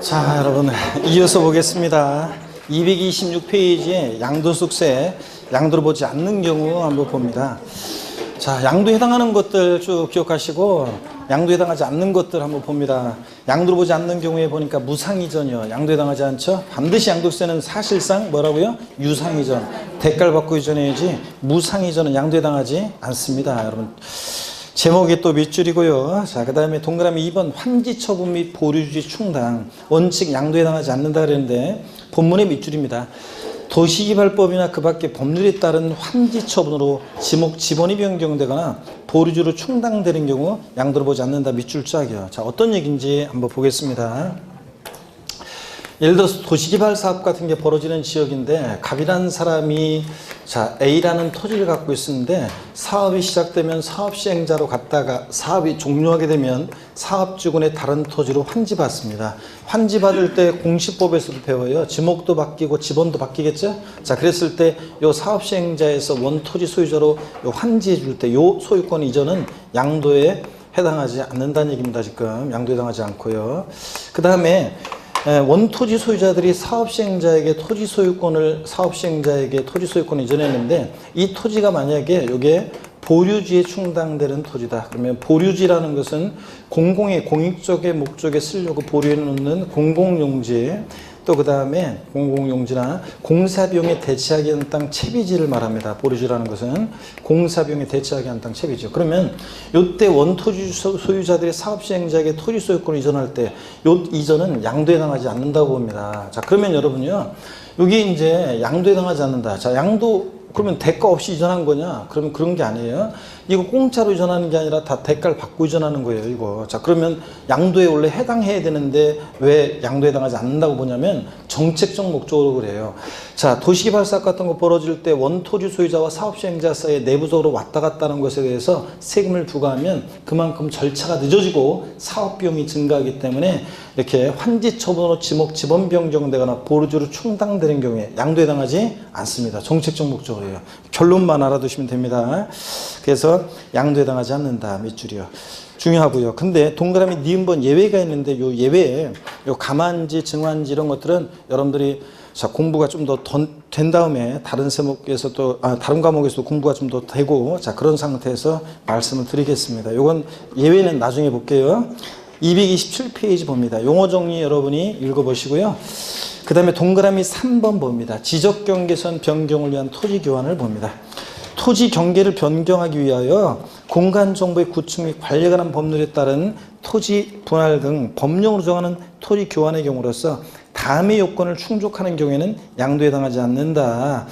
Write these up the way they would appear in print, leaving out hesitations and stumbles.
자, 여러분 이어서 보겠습니다. 226페이지에 양도숙세, 양도를 보지 않는 경우 한번 봅니다. 자, 양도에 해당하는 것들 쭉 기억하시고 양도에 해당하지 않는 것들 한번 봅니다. 양도를 보지 않는 경우에 보니까 무상이전이요. 양도에 해당하지 않죠. 반드시 양도세는 사실상 뭐라고요? 유상이전, 대가를 받고 이전해야지 무상이전은 양도에 해당하지 않습니다. 여러분 제목이 또 밑줄이고요. 자, 그 다음에 동그라미 2번 환지처분 및 보류주의 충당 원칙 양도에 해당하지 않는다 그랬는데 본문의 밑줄입니다. 도시개발법이나 그 밖의 법률에 따른 환지처분으로 지목 지번이 변경되거나 보류주로 충당되는 경우 양도를 보지 않는다 밑줄 짝이요. 자, 어떤 얘기인지 한번 보겠습니다. 예를 들어서 도시개발 사업 같은 게 벌어지는 지역인데 갑이라는 사람이 자 A라는 토지를 갖고 있었는데 사업이 시작되면 사업 시행자로 갔다가 사업이 종료하게 되면 사업주군의 다른 토지로 환지받습니다. 환지받을 때 공시법에서도 배워요. 지목도 바뀌고 지번도 바뀌겠죠. 자, 그랬을 때 요 사업 시행자에서 원토지 소유자로 요 환지해 줄 때 요 소유권 이전은 양도에 해당하지 않는다는 얘기입니다. 지금 양도에 해당하지 않고요. 그 다음에 원토지 소유자들이 사업시행자에게 토지 소유권을 이전했는데 이 토지가 만약에 이게 보류지에 충당되는 토지다. 그러면 보류지라는 것은 공익적의 목적에 쓰려고 보류해 놓는 공공용지, 또 그 다음에 공공용지나 공사비용에 대체하기 위한 땅 채비지를 말합니다. 보류지라는 것은 공사비용에 대체하기 위한 땅 채비지요. 그러면 이때 원토지 소유자들이 사업시행자에게 토지 소유권을 이전할 때 이 이전은 양도에 해당하지 않는다고 봅니다. 자, 그러면 여러분요, 여기 이제 양도에 해당하지 않는다. 자, 양도 그러면 대가 없이 이전한 거냐? 그러면 그런 게 아니에요. 이거 공짜로 이전하는 게 아니라 다 대가를 받고 이전하는 거예요, 이거. 자, 그러면 양도에 원래 해당해야 되는데 왜 양도에 해당하지 않는다고 보냐면 정책적 목적으로 그래요. 자, 도시개발 사업 같은 거 벌어질 때 원토지 소유자와 사업시행자 사이에 내부적으로 왔다 갔다 하는 것에 대해서 세금을 부과하면 그만큼 절차가 늦어지고 사업비용이 증가하기 때문에 이렇게 환지처분으로 지번 변경되거나 보류주로 충당되는 경우에 양도에 해당하지 않습니다. 정책적 목적으로요. 결론만 알아두시면 됩니다. 그래서 양도에 해당하지 않는다. 밑줄이요. 중요하고요. 근데 동그라미 니은번 예외가 있는데 요 예외에 요 가만지, 증환지 이런 것들은 여러분들이 자, 공부가 좀 더 된 다음에 다른 세목에서 또 다른 과목에서 공부가 좀 더 되고 자, 그런 상태에서 말씀을 드리겠습니다. 요건 예외는 나중에 볼게요. 227페이지 봅니다. 용어 정리 여러분이 읽어보시고요. 그 다음에 동그라미 3번 봅니다. 지적경계선 변경을 위한 토지 교환을 봅니다. 토지 경계를 변경하기 위하여 공간정보의 구축 및 관리에 관한 법률에 따른 토지 분할 등 법령으로 정하는 토지 교환의 경우로서 다음의 요건을 충족하는 경우에는 양도에 해당하지 않는다.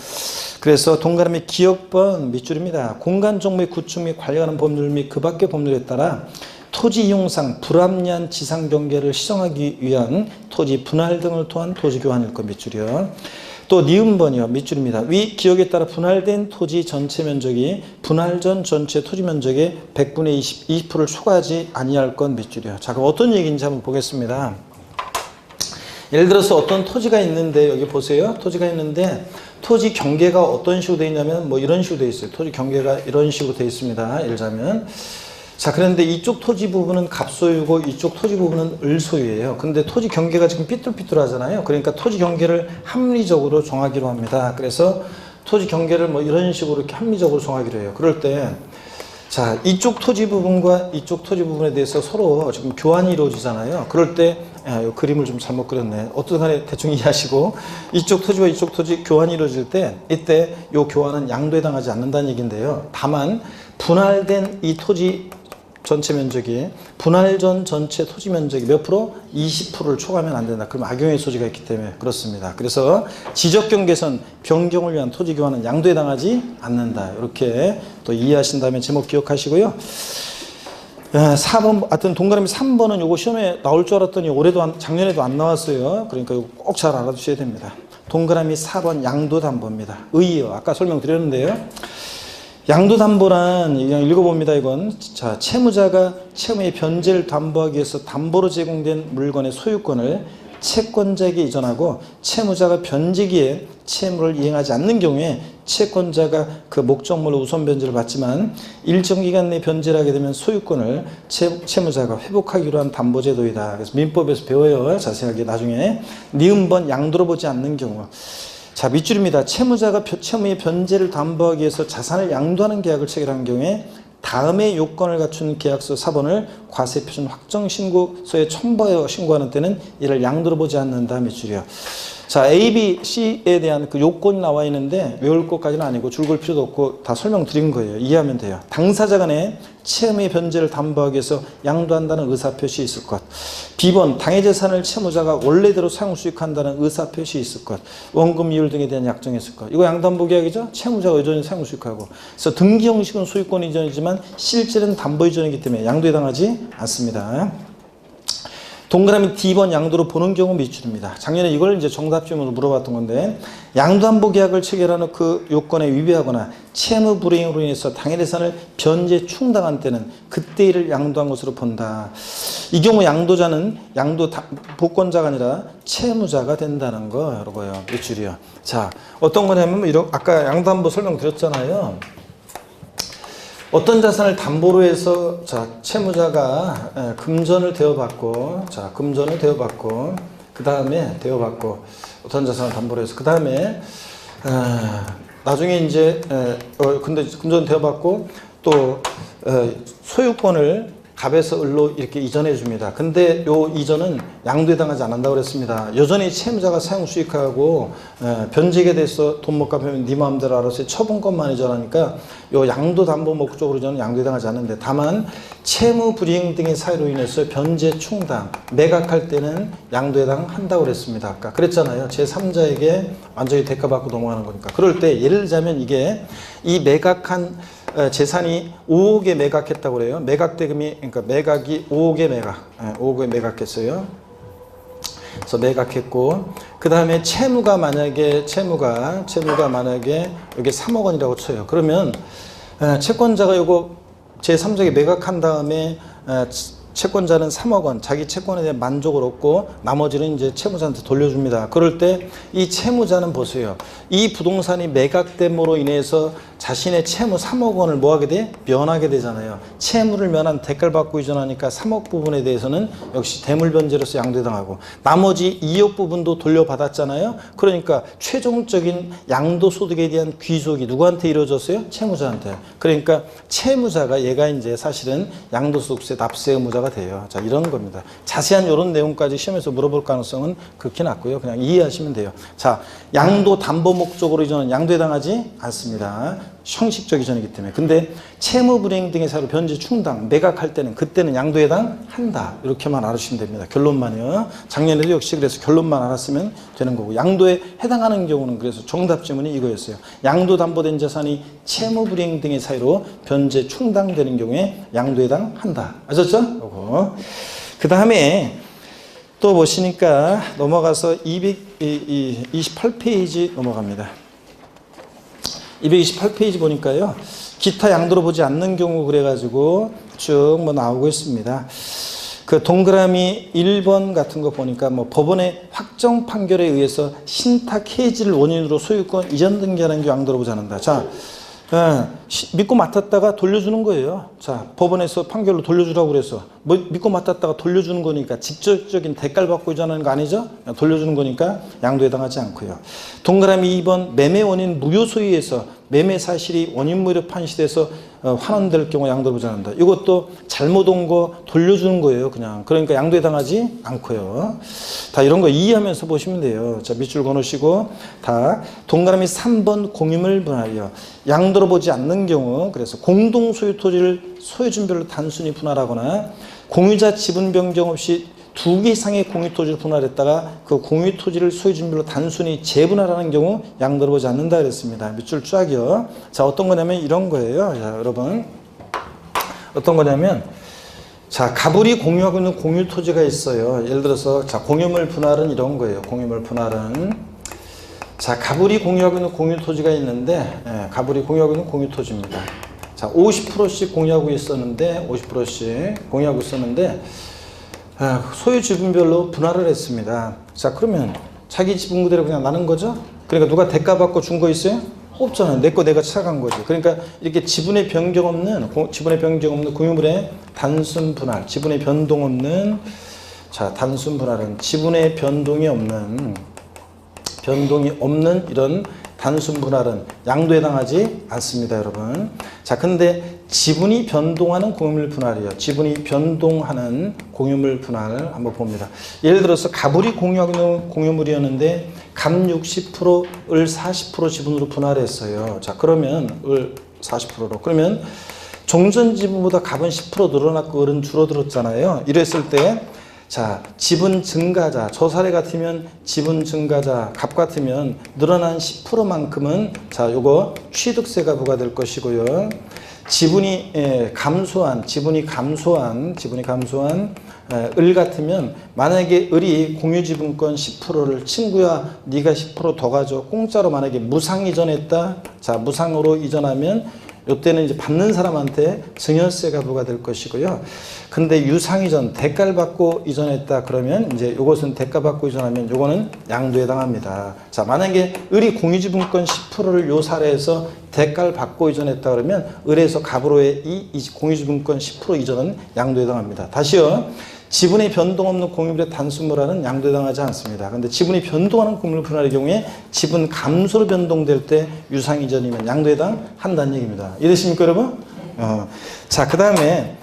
그래서 동그라미 기억번 밑줄입니다. 공간정보의 구축 및 관리에 관한 법률 및 그 밖의 법률에 따라 토지 이용상 불합리한 지상 경계를 시정하기 위한 토지 분할 등을 통한 토지 교환일 것 밑줄이요. 또 니은번이요. 밑줄입니다. 위 기억에 따라 분할된 토지 전체 면적이 분할 전 전체 토지 면적의 100분의 20%를 초과하지 아니할 것 밑줄이요. 자, 그럼 어떤 얘기인지 한번 보겠습니다. 예를 들어서 어떤 토지가 있는데 여기 보세요. 토지가 있는데 토지 경계가 어떤 식으로 되어 있냐면 뭐 이런 식으로 되어 있어요. 토지 경계가 이런 식으로 되어 있습니다. 예를 들자면 자, 그런데 이쪽 토지 부분은 갑소유고 이쪽 토지 부분은 을소유예요. 근데 토지 경계가 지금 삐뚤삐뚤하잖아요. 그러니까 토지 경계를 합리적으로 정하기로 합니다. 그래서 토지 경계를 뭐 이런 식으로 이렇게 합리적으로 정하기로 해요. 그럴 때 자, 이쪽 토지 부분과 이쪽 토지 부분에 대해서 서로 지금 교환이 이루어지잖아요. 그럴 때 이 그림을 좀 잘못 그렸네. 어떤 간에 대충 이해하시고 이쪽 토지와 이쪽 토지 교환이 이루어질 때 이때 이 교환은 양도에 해당하지 않는다는 얘기인데요. 다만 분할된 이 토지 전체 면적이 분할 전 전체 토지 면적이 몇 프로? 20%를 초과하면 안 된다. 그럼 악용의 소지가 있기 때문에 그렇습니다. 그래서 지적경계선 변경을 위한 토지 교환은 양도에 해당하지 않는다. 이렇게 또 이해하신다면 제목 기억하시고요. 4번, 하여튼 동그라미 3번은 요거 시험에 나올 줄 알았더니 작년에도 안 나왔어요. 그러니까 이거 꼭 잘 알아두셔야 됩니다. 동그라미 4번 양도담보입니다. 의의요. 아까 설명드렸는데요. 양도담보란 그냥 읽어봅니다. 이건 자, 채무자가 채무의 변제를 담보하기 위해서 담보로 제공된 물건의 소유권을 채권자에게 이전하고 채무자가 변제기에 채무를 이행하지 않는 경우에 채권자가 그 목적물로 우선 변제를 받지만 일정 기간 내에 변제를 하게 되면 소유권을 채무자가 회복하기로 한 담보제도이다. 그래서 민법에서 배워요. 자세하게 나중에. 니은번 양도로 보지 않는 경우. 자, 밑줄입니다. 채무자가 채무의 변제를 담보하기 위해서 자산을 양도하는 계약을 체결한 경우에 다음의 요건을 갖춘 계약서 사본을 과세표준 확정신고서에 첨부하여 신고하는 때는 이를 양도로 보지 않는다. 밑줄이요. 자, A, B, C에 대한 그 요건이 나와 있는데 외울 것까지는 아니고 줄글 필요도 없고 다 설명드린 거예요. 이해하면 돼요. 당사자 간에 채무의 변제를 담보하기 위해서 양도한다는 의사표시 있을 것. B번 당해 재산을 채무자가 원래대로 사용 수익한다는 의사표시 있을 것. 원금 이율 등에 대한 약정이 있을 것. 이거 양도담보 계약이죠. 채무자가 여전히 사용 수익하고. 그래서 등기 형식은 소유권 이전이지만 실질은 담보 이전이기 때문에 양도에 해당하지 않습니다. 동그라미 D번 양도로 보는 경우 밑줄입니다. 작년에 이걸 이제 정답 질문으로 물어봤던 건데 양도담보 계약을 체결하는 그 요건에 위배하거나 채무 불이행으로 인해서 당해재산을 변제 충당한 때는 그때 이를 양도한 것으로 본다. 이 경우 양도자는 보권자가 아니라 채무자가 된다는 거 이거예요. 밑줄이요. 자, 어떤 거냐면 아까 양도담보 설명드렸잖아요. 어떤 자산을 담보로 해서 채무자가 금전을 대여받고 그 다음에 어떤 자산을 담보로 해서 그 다음에 나중에 이제 근데 금전 대여받고 또 소유권을 갑에서 을로 이렇게 이전해 줍니다. 근데 요 이전은 양도에 해당하지 않는다고 그랬습니다. 여전히 채무자가 사용 수익하고 변제에 대해서 돈 못 갚으면 네 마음대로 알아서 처분권만 이전하니까 요 양도 담보 목적으로 저는 양도에 해당하지 않는데 다만 채무 불이행 등의 사유로 인해서 변제 충당 매각할 때는 양도에 해당한다고 그랬습니다. 아까 그랬잖아요. 제3자에게 완전히 대가받고 넘어가는 거니까. 그럴 때 예를 들자면 이게 이 매각한 재산이 5억에 매각했다고 그래요. 매각 대금이 그러니까 매각이 5억에 5억에 매각했어요. 그래서 매각했고 그 다음에 채무가 만약에 여기 3억 원이라고 쳐요. 그러면 채권자가 요거 제3자에게 매각한 다음에 채권자는 3억 원 자기 채권에 대한 만족을 얻고 나머지는 이제 채무자한테 돌려줍니다. 그럴 때 이 채무자는 보세요. 이 부동산이 매각됨으로 인해서 자신의 채무 3억 원을 뭐하게 돼? 면하게 되잖아요. 채무를 면한 대가를 받고 이전하니까 3억 부분에 대해서는 역시 대물변제로서 양도당하고 나머지 2억 부분도 돌려받았잖아요. 그러니까 최종적인 양도소득에 대한 귀속이 누구한테 이루어졌어요? 채무자한테. 그러니까 채무자가 얘가 이제 사실은 양도소득세 납세 의무자가 돼요. 자, 이런 겁니다. 자세한 이런 내용까지 시험에서 물어볼 가능성은 극히 낮고요. 그냥 이해하시면 돼요. 자, 양도 담보 목적으로 이전은 양도에 해당하지 않습니다. 형식적 이전이기 때문에. 근데 채무 불이행 등의 사유로 변제 충당 매각할 때는 그때는 양도에 해당한다. 이렇게만 알아주시면 됩니다. 결론만요. 작년에도 역시 그래서 결론만 알았으면 되는 거고 양도에 해당하는 경우는 그래서 정답 질문이 이거였어요. 양도 담보된 자산이 채무 불이행 등의 사유로 변제 충당되는 경우에 양도에 해당한다. 아셨죠? 요거. 그 다음에 또 보시니까 넘어가서 228페이지 넘어갑니다. 228페이지 보니까요. 기타 양도로 보지 않는 경우 그래가지고 쭉 뭐 나오고 있습니다. 그 동그라미 1번 같은 거 보니까 뭐 법원의 확정 판결에 의해서 신탁 해지를 원인으로 소유권 이전 등기하는 경우 양도로 보지 않는다. 자, 믿고 맡았다가 돌려주는 거예요. 자, 법원에서 판결로 돌려주라고 그래서 뭐 믿고 맡았다가 돌려주는 거니까 직접적인 대가를 받고 이전하는 거 아니죠? 돌려주는 거니까 양도에 해당하지 않고요. 동그라미 2번 매매 원인 무효 소유에서 매매 사실이 원인 무효로 판시돼서 환원될 경우 양도를 보지 않는다. 이것도 잘못 온 거 돌려주는 거예요. 그냥. 그러니까 양도에 해당하지 않고요. 다 이런 거 이해하면서 보시면 돼요. 자, 밑줄 그어놓으시고 다 동그라미 3번 공유물 분할이요. 양도로 보지 않는 경우 그래서 공동 소유 토지를 소유준별로 단순히 분할하거나 공유자 지분 변경 없이 2개 이상의 공유토지를 분할했다가 그 공유토지를 소유준별로 단순히 재분할하는 경우 양도를 보지 않는다 그랬습니다. 밑줄 쫙이요. 자, 어떤 거냐면 이런 거예요. 자, 여러분. 어떤 거냐면 자, 가불이 공유하고 있는 공유토지가 있어요. 예를 들어서 자, 공유물 분할은 이런 거예요. 공유물 분할은 자, 가불이 공유하고 있는 공유토지가 있는데 가불이 공유하고 있는 공유토지입니다. 자, 50%씩 공유하고 있었는데 50%씩 공유하고 있었는데 소유 지분별로 분할을 했습니다. 자, 그러면 자기 지분 그대로 그냥 나는 거죠? 그러니까 누가 대가 받고 준 거 있어요? 없잖아요. 내 거 내가 찾아간 거지. 그러니까 이렇게 지분의 변경 없는 공유물의 단순 분할, 지분의 변동 없는, 자, 단순 분할은 지분의 변동이 없는 이런 단순 분할은 양도에 해당하지 않습니다, 여러분. 자, 근데 지분이 변동하는 공유물 분할이요. 지분이 변동하는 공유물 분할 한번 봅니다. 예를 들어서 가불이 공유하는 공유물이었는데 갑 60%을 40% 지분으로 분할했어요. 자, 그러면 을 40%로. 그러면 종전 지분보다 갑은 10% 늘어났고 을은 줄어들었잖아요. 이랬을 때 자, 지분 증가자, 저 사례 같으면 지분 증가자, 갑 같으면 늘어난 10%만큼은 자, 요거 취득세가 부과될 것이고요. 지분이 감소한 을 같으면 만약에 을이 공유지분권 10%를 친구야 네가 10% 더 가져 공짜로 만약에 무상 이전했다. 자, 무상으로 이전하면 이때는 이제 받는 사람한테 증여세가 부과될 것이고요. 근데 유상이전 대가를 받고 이전했다 그러면 이제 요것은 대가 받고 이전하면 요거는 양도에 해당합니다. 자, 만약에 을이 공유지분권 10%를 요 사례에서 대가를 받고 이전했다 그러면 을에서 갑으로의 이 공유지분권 10% 이전은 양도에 해당합니다. 다시요. 지분의 변동 없는 공유물의 단순 분할은 양도에 해당하지 않습니다. 근데 지분이 변동하는 공유물 분할의 경우에 지분 감소로 변동될 때 유상 이전이면 양도에 해당한다는 얘기입니다. 이해되십니까, 여러분? 자, 그 다음에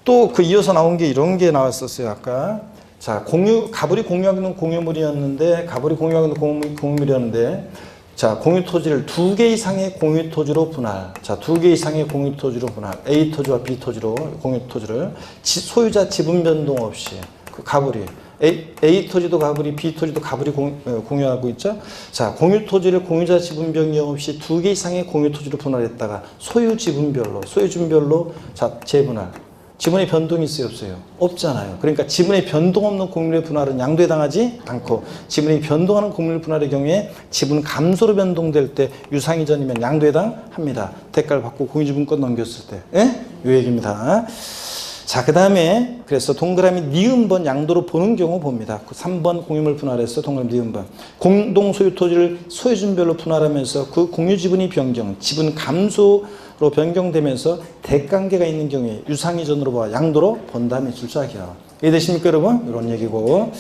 또 그 이어서 나온 게 이런 게 나왔었어요, 아까. 자, 가불이 공유하는 공유물이었는데, 자, 공유 토지를 2개 이상의 공유 토지로 분할. 자, 2개 이상의 공유 토지로 분할. A 토지와 B 토지로 공유 토지를 소유자 지분 변동 없이 그 가불이 A 토지도 가불이 B 토지도 가불이 공유하고 있죠. 자, 공유 토지를 공유자 지분 변경 없이 2개 이상의 공유 토지로 분할했다가 소유 지분별로 자, 재분할. 지분의 변동이 있어요, 없어요? 없잖아요. 그러니까 지분의 변동 없는 공유물의 분할은 양도에 해당하지 않고 지분이 변동하는 공유물 분할의 경우에 지분 감소로 변동될 때 유상 이전이면 양도에 해당합니다. 대가를 받고 공유지분권 넘겼을 때. 예? 요 얘기입니다. 자, 그 다음에 그래서 동그라미 니은번 양도로 보는 경우 봅니다. 3번 공유물 분할해서 동그라미 니은번. 공동 소유 토지를 소유지분별로 분할하면서 그 공유 지분이 변경, 지분 감소로 변경되면서 대관계가 있는 경우에 유상 이전으로 봐 양도로 본다음에 출자기요. 이해되십니까, 여러분? 이런 얘기고.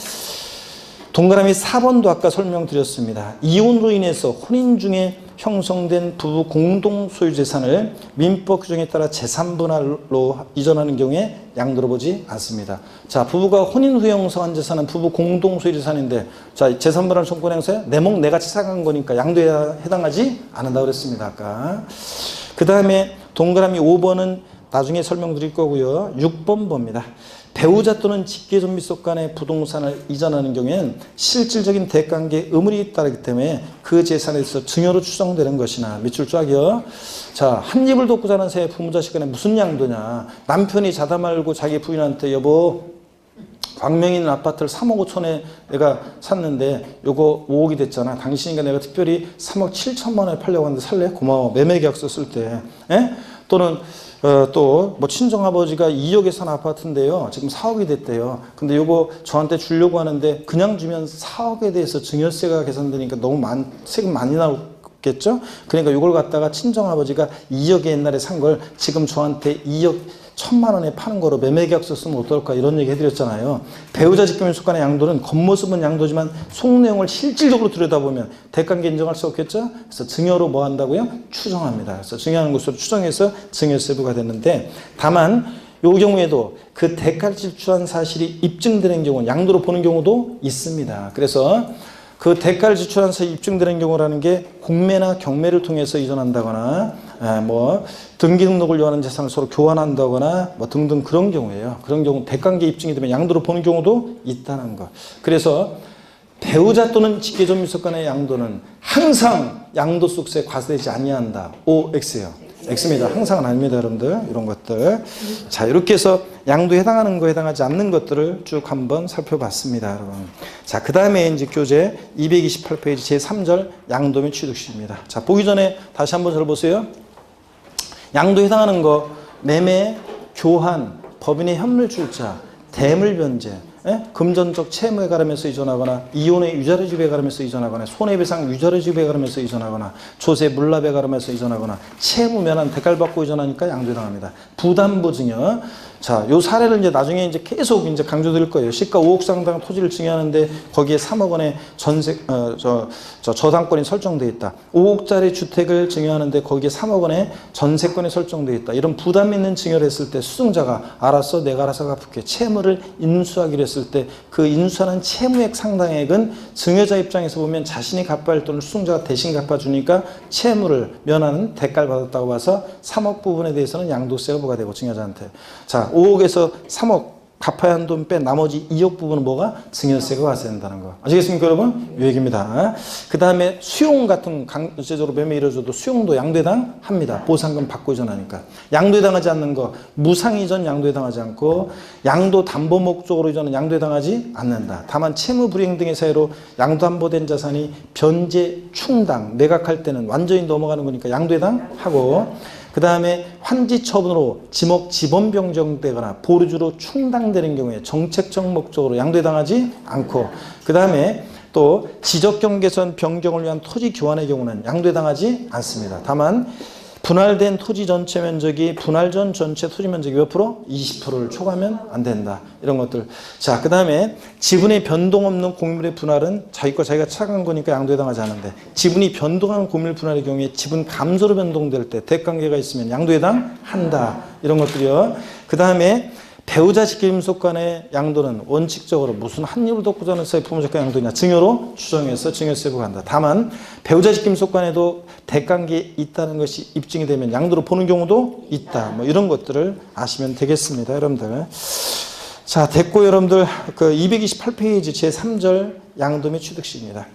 동그라미 4번도 아까 설명드렸습니다. 이혼으로 인해서 혼인 중에 형성된 부부 공동 소유 재산을 민법 규정에 따라 재산 분할로 이전하는 경우에 양도로 보지 않습니다. 자, 부부가 혼인 후에 형성한 재산은 부부 공동 소유 재산인데 자, 재산 분할 청구권 행사에 내 목 내가 찾아간 거니까 양도에 해당하지 않는다고 그랬습니다, 아까. 그 다음에 동그라미 5번은 나중에 설명드릴 거고요. 6번 봅니다. 배우자 또는 직계존비속 간의 부동산을 이전하는 경우에는 실질적인 대관계에 의무이 따르기 때문에 그 재산에서 증여로 추정되는 것이나 밑줄 쫙이요. 자, 한 입을 돕고 자는 새 부모 자식 간에 무슨 양도냐. 남편이 자다 말고 자기 부인한테 여보 광명에 있는 아파트를 3억 5천에 내가 샀는데 요거 5억이 됐잖아. 당신이니까 내가 특별히 3억 7천만 원에 팔려고 하는데 살래? 고마워. 매매계약서 쓸 때. 에? 또는 또 뭐 친정아버지가 2억에 산 아파트인데요. 지금 4억이 됐대요. 근데 요거 저한테 주려고 하는데 그냥 주면 4억에 대해서 증여세가 계산되니까 너무 세금 많이 나오겠죠? 그러니까 요걸 갖다가 친정아버지가 2억에 옛날에 산 걸 지금 저한테 2억 1천만 원에 파는 거로 매매계약서 쓰면 어떨까 이런 얘기 해드렸잖아요. 배우자 직계존비속 간의 양도는 겉모습은 양도지만 속내용을 실질적으로 들여다보면 대관계 인정할 수 없겠죠. 그래서 증여로 뭐 한다고요? 추정합니다. 그래서 증여하는 것으로 추정해서 증여세 부과됐는데 다만 이 경우에도 그 대가를 지출한 사실이 입증되는 경우 양도로 보는 경우도 있습니다. 그래서 그 대가를 지출한 사실이 입증되는 경우라는 게 공매나 경매를 통해서 이전한다거나 뭐 등기 등록을 요하는 재산을 서로 교환한다거나 뭐 등등 그런 경우예요. 그런 경우 대관계 입증이 되면 양도로 보는 경우도 있다는 것. 그래서 배우자 또는 직계존비속 간의 양도는 항상 양도소득세 과세되지 아니한다. OX예요. X입니다. 항상은 아닙니다, 여러분들. 이런 것들. 자, 이렇게 해서 양도에 해당하는 거, 해당하지 않는 것들을 쭉 한번 살펴봤습니다, 여러분. 자, 그 다음에 이제 교재 228페이지 제3절 양도 및 취득시입니다. 자, 보기 전에 다시 한번 잘 보세요. 양도에 해당하는 거, 매매, 교환, 법인의 현물출자, 대물변제, 금전적 채무에 가름해서 이전하거나 이혼의 유자료 지배에 가름해서 이전하거나 손해배상 유자료 지배에 가름해서 이전하거나 조세 물납에 가름해서 이전하거나 채무 면한 대가를 받고 이전하니까 양도당합니다. 부담부 증여. 자, 요 사례를 이제 나중에 이제 계속 이제 강조드릴 거예요. 시가 5억 상당 토지를 증여하는데 거기에 3억 원의 저당권이 설정되어 있다. 5억짜리 주택을 증여하는데 거기에 3억 원의 전세권이 설정되어 있다. 이런 부담 있는 증여를 했을 때 수증자가 알아서 내가 알아서 갚을게. 채무를 인수하기로 했을 때 그 인수하는 채무액 상당액은 증여자 입장에서 보면 자신이 갚아야 할 돈을 수증자가 대신 갚아주니까 채무를 면하는 대가를 받았다고 봐서 3억 부분에 대해서는 양도세가 부과되고 증여자한테. 자, 5억에서 3억 갚아야 하는 돈 뺀 나머지 2억 부분은 뭐가? 증여세가 발생된다는 거. 아시겠습니까, 여러분? 이 얘기입니다. 그 다음에 수용 같은 강제적으로 매매 이루어져도 수용도 양도해당 합니다. 보상금 받고 이전하니까. 양도해당하지 않는 거, 무상 이전 양도해당하지 않고, 양도 담보 목적으로 이전은 양도해당하지 않는다. 다만 채무 불이행 등의 사유로 양도담보된 자산이 변제 충당, 매각할 때는 완전히 넘어가는 거니까 양도해당하고, 그 다음에 환지 처분으로 지목 변경되거나 보류주로 충당되는 경우에 정책적 목적으로 양도당하지 않고, 그 다음에 또 지적경계선 변경을 위한 토지 교환의 경우는 양도당하지 않습니다. 다만 분할된 토지 전체 면적이 분할 전 전체 토지 면적이 몇 프로? 20%를 초과하면 안 된다. 이런 것들. 자, 그 다음에 지분의 변동 없는 공유물의 분할은 자기 거 자기가 착한 거니까 양도해당하지 않는데, 지분이 변동하는 공유물 분할의 경우에 지분 감소로 변동될 때 대관계가 있으면 양도해당한다. 이런 것들이요. 그 다음에 배우자 직계임속 간의 양도는 원칙적으로 무슨 한 입을 덮고자 하는 사이 부모적간 양도냐, 증여로 추정해서 증여세가 간다. 다만 배우자 직계임속 간에도 대관계 있다는 것이 입증이 되면 양도로 보는 경우도 있다. 뭐 이런 것들을 아시면 되겠습니다, 여러분들. 자, 됐고 여러분들, 그 228페이지 제3절 양도 및 취득시입니다.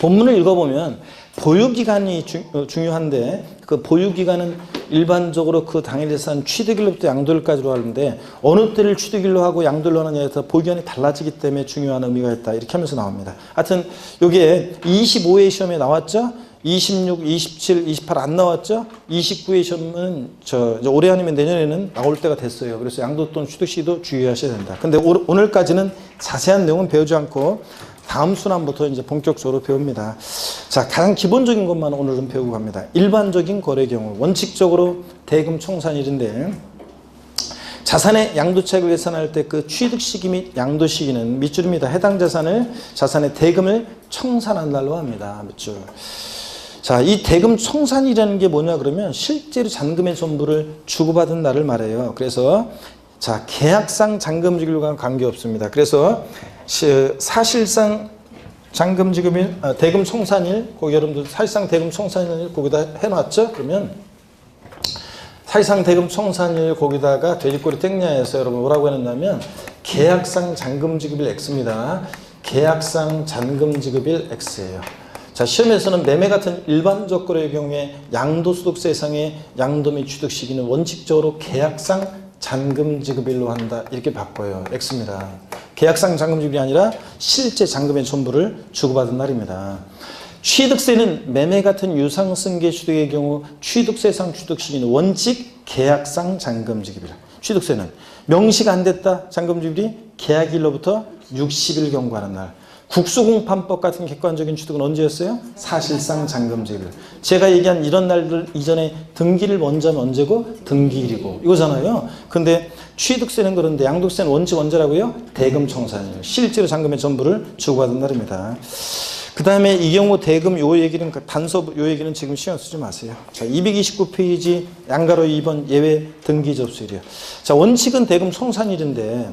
본문을 읽어보면 보유기간이 중요한데, 그 보유기간은 일반적으로 그 당일 재산 취득일로부터 양도일까지로 하는데, 어느 때를 취득일로 하고 양도일로 하느냐에 따라 보유기간이 달라지기 때문에 중요한 의미가 있다. 이렇게 하면서 나옵니다. 하여튼 요게 25회 시험에 나왔죠? 26, 27, 28 안 나왔죠? 29회 시험은 올해 아니면 내년에는 나올 때가 됐어요. 그래서 양도 또는 취득 시도 주의하셔야 된다. 근데 오늘까지는 자세한 내용은 배우지 않고 다음 순환부터 이제 본격적으로 배웁니다. 자, 가장 기본적인 것만 오늘은 배우고 갑니다. 일반적인 거래 경우, 원칙적으로 대금 청산일인데, 자산의 양도차익을 계산할 때 그 취득 시기 및 양도 시기는 밑줄입니다. 해당 자산의 대금을 청산한 날로 합니다. 밑줄. 자, 이 대금 청산이라는 게 뭐냐 그러면 실제로 잔금의 전부를 주고받은 날을 말해요. 그래서 자, 계약상 잔금 지급과는 관계없습니다. 그래서 사실상 잔금 지급일, 대금 청산일, 거기 여러분들 사실상 대금 청산일 거기다 해놨죠? 그러면 사실상 대금 청산일 거기다가 돼지꼬리 땡냐에서 여러분 뭐라고 해놨냐면 계약상 잔금 지급일 X입니다. 계약상 잔금 지급일 X예요. 자, 시험에서는 매매 같은 일반적 거래의 경우에 양도소득세상의 양도 및 취득 시기는 원칙적으로 계약상 잔금 지급일로 한다. 이렇게 바꿔요. X입니다. 계약상 잔금 지급이 아니라 실제 잔금의 전부를 주고받은 날입니다. 취득세는 매매 같은 유상승계 취득의 경우 취득세상 취득 시기는 원칙 계약상 잔금 지급이라. 취득세는 명시가 안 됐다. 잔금 지급이 계약일로부터 60일 경과하는 날. 국수공판법 같은 객관적인 취득은 언제였어요? 사실상 잔금 지급. 제가 얘기한 이런 날들 이전에 등기를 먼저 하면 언제고? 등기일이고 이거잖아요. 근데 취득세는 그런데 양도세는 원칙 언제라고요? 대금 청산이에요. 실제로 잔금의 전부를 주고받은 날입니다. 그 다음에 이 경우 대금 요 얘기는 단서 요 얘기는 지금 신경 쓰지 마세요. 자, 229페이지 양가로 2번 예외 등기 접수일이요. 자, 원칙은 대금 청산일인데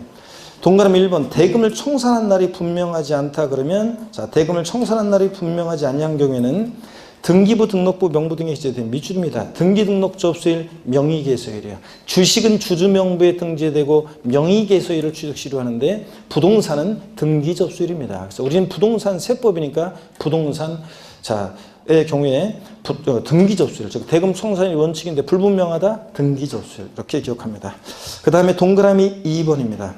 동그라미 1번 대금을 청산한 날이 분명하지 않다 그러면, 자, 대금을 청산한 날이 분명하지 않은 경우에는 등기부 등록부 명부 등에 기재된 밑줄입니다. 등기 등록 접수일 명의개소일이에요. 주식은 주주 명부에 등재되고 명의개소일을 취득시로 하는데 부동산은 등기 접수일입니다. 그래서 우리는 부동산 세법이니까 부동산 의 경우에 등기 접수일, 즉 대금 청산이 원칙인데 불분명하다 등기 접수일 이렇게 기억합니다. 그 다음에 동그라미 2번입니다.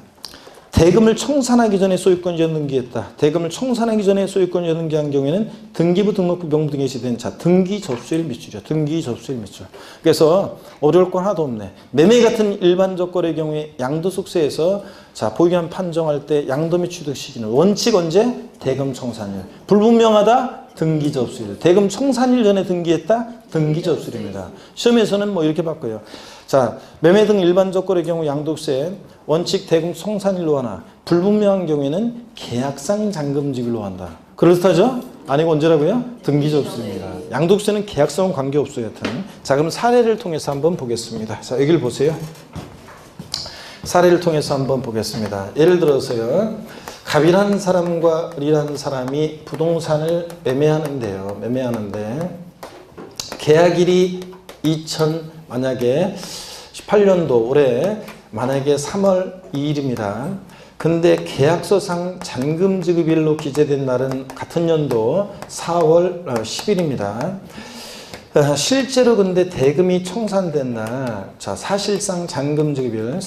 대금을 청산하기 전에 소유권자 등기했다. 대금을 청산하기 전에 소유권자 등기한 경우에는 등기부, 등록부, 명부 등에 제시된 자 등기 접수일 미출이죠. 등기 접수일 미출. 그래서 어려울 건 하나도 없네. 매매 같은 일반적 거래의 경우에 양도소득세에서 자 보유한 판정할 때 양도 및 취득 시기는 원칙 언제? 대금 청산일. 불분명하다? 등기 접수일. 대금 청산일 전에 등기했다? 등기 접수일입니다. 시험에서는 뭐 이렇게 바꿔요. 자, 매매 등 일반적 거래의 경우 양도세 원칙 대금 청산일로 하나 불분명한 경우에는 계약상 잔금지급일로 한다. 그렇다죠? 아니고 언제라고요? 등기 접수입니다. 양도세는 계약성은 관계없어요. 여튼. 자, 그럼 사례를 통해서 한번 보겠습니다. 자, 여기를 보세요. 사례를 통해서 한번 보겠습니다. 예를 들어서요. 갑이라는 사람과 을이라는 사람이 부동산을 매매하는데요. 매매하는데 계약일이 만약에 18년도 올해 만약에 3월 2일입니다. 근데 계약서상 잔금 지급일로 기재된 날은 같은 연도 4월 10일입니다. 실제로 근데 대금이 청산된 날, 자 사실상 잔금 지급일,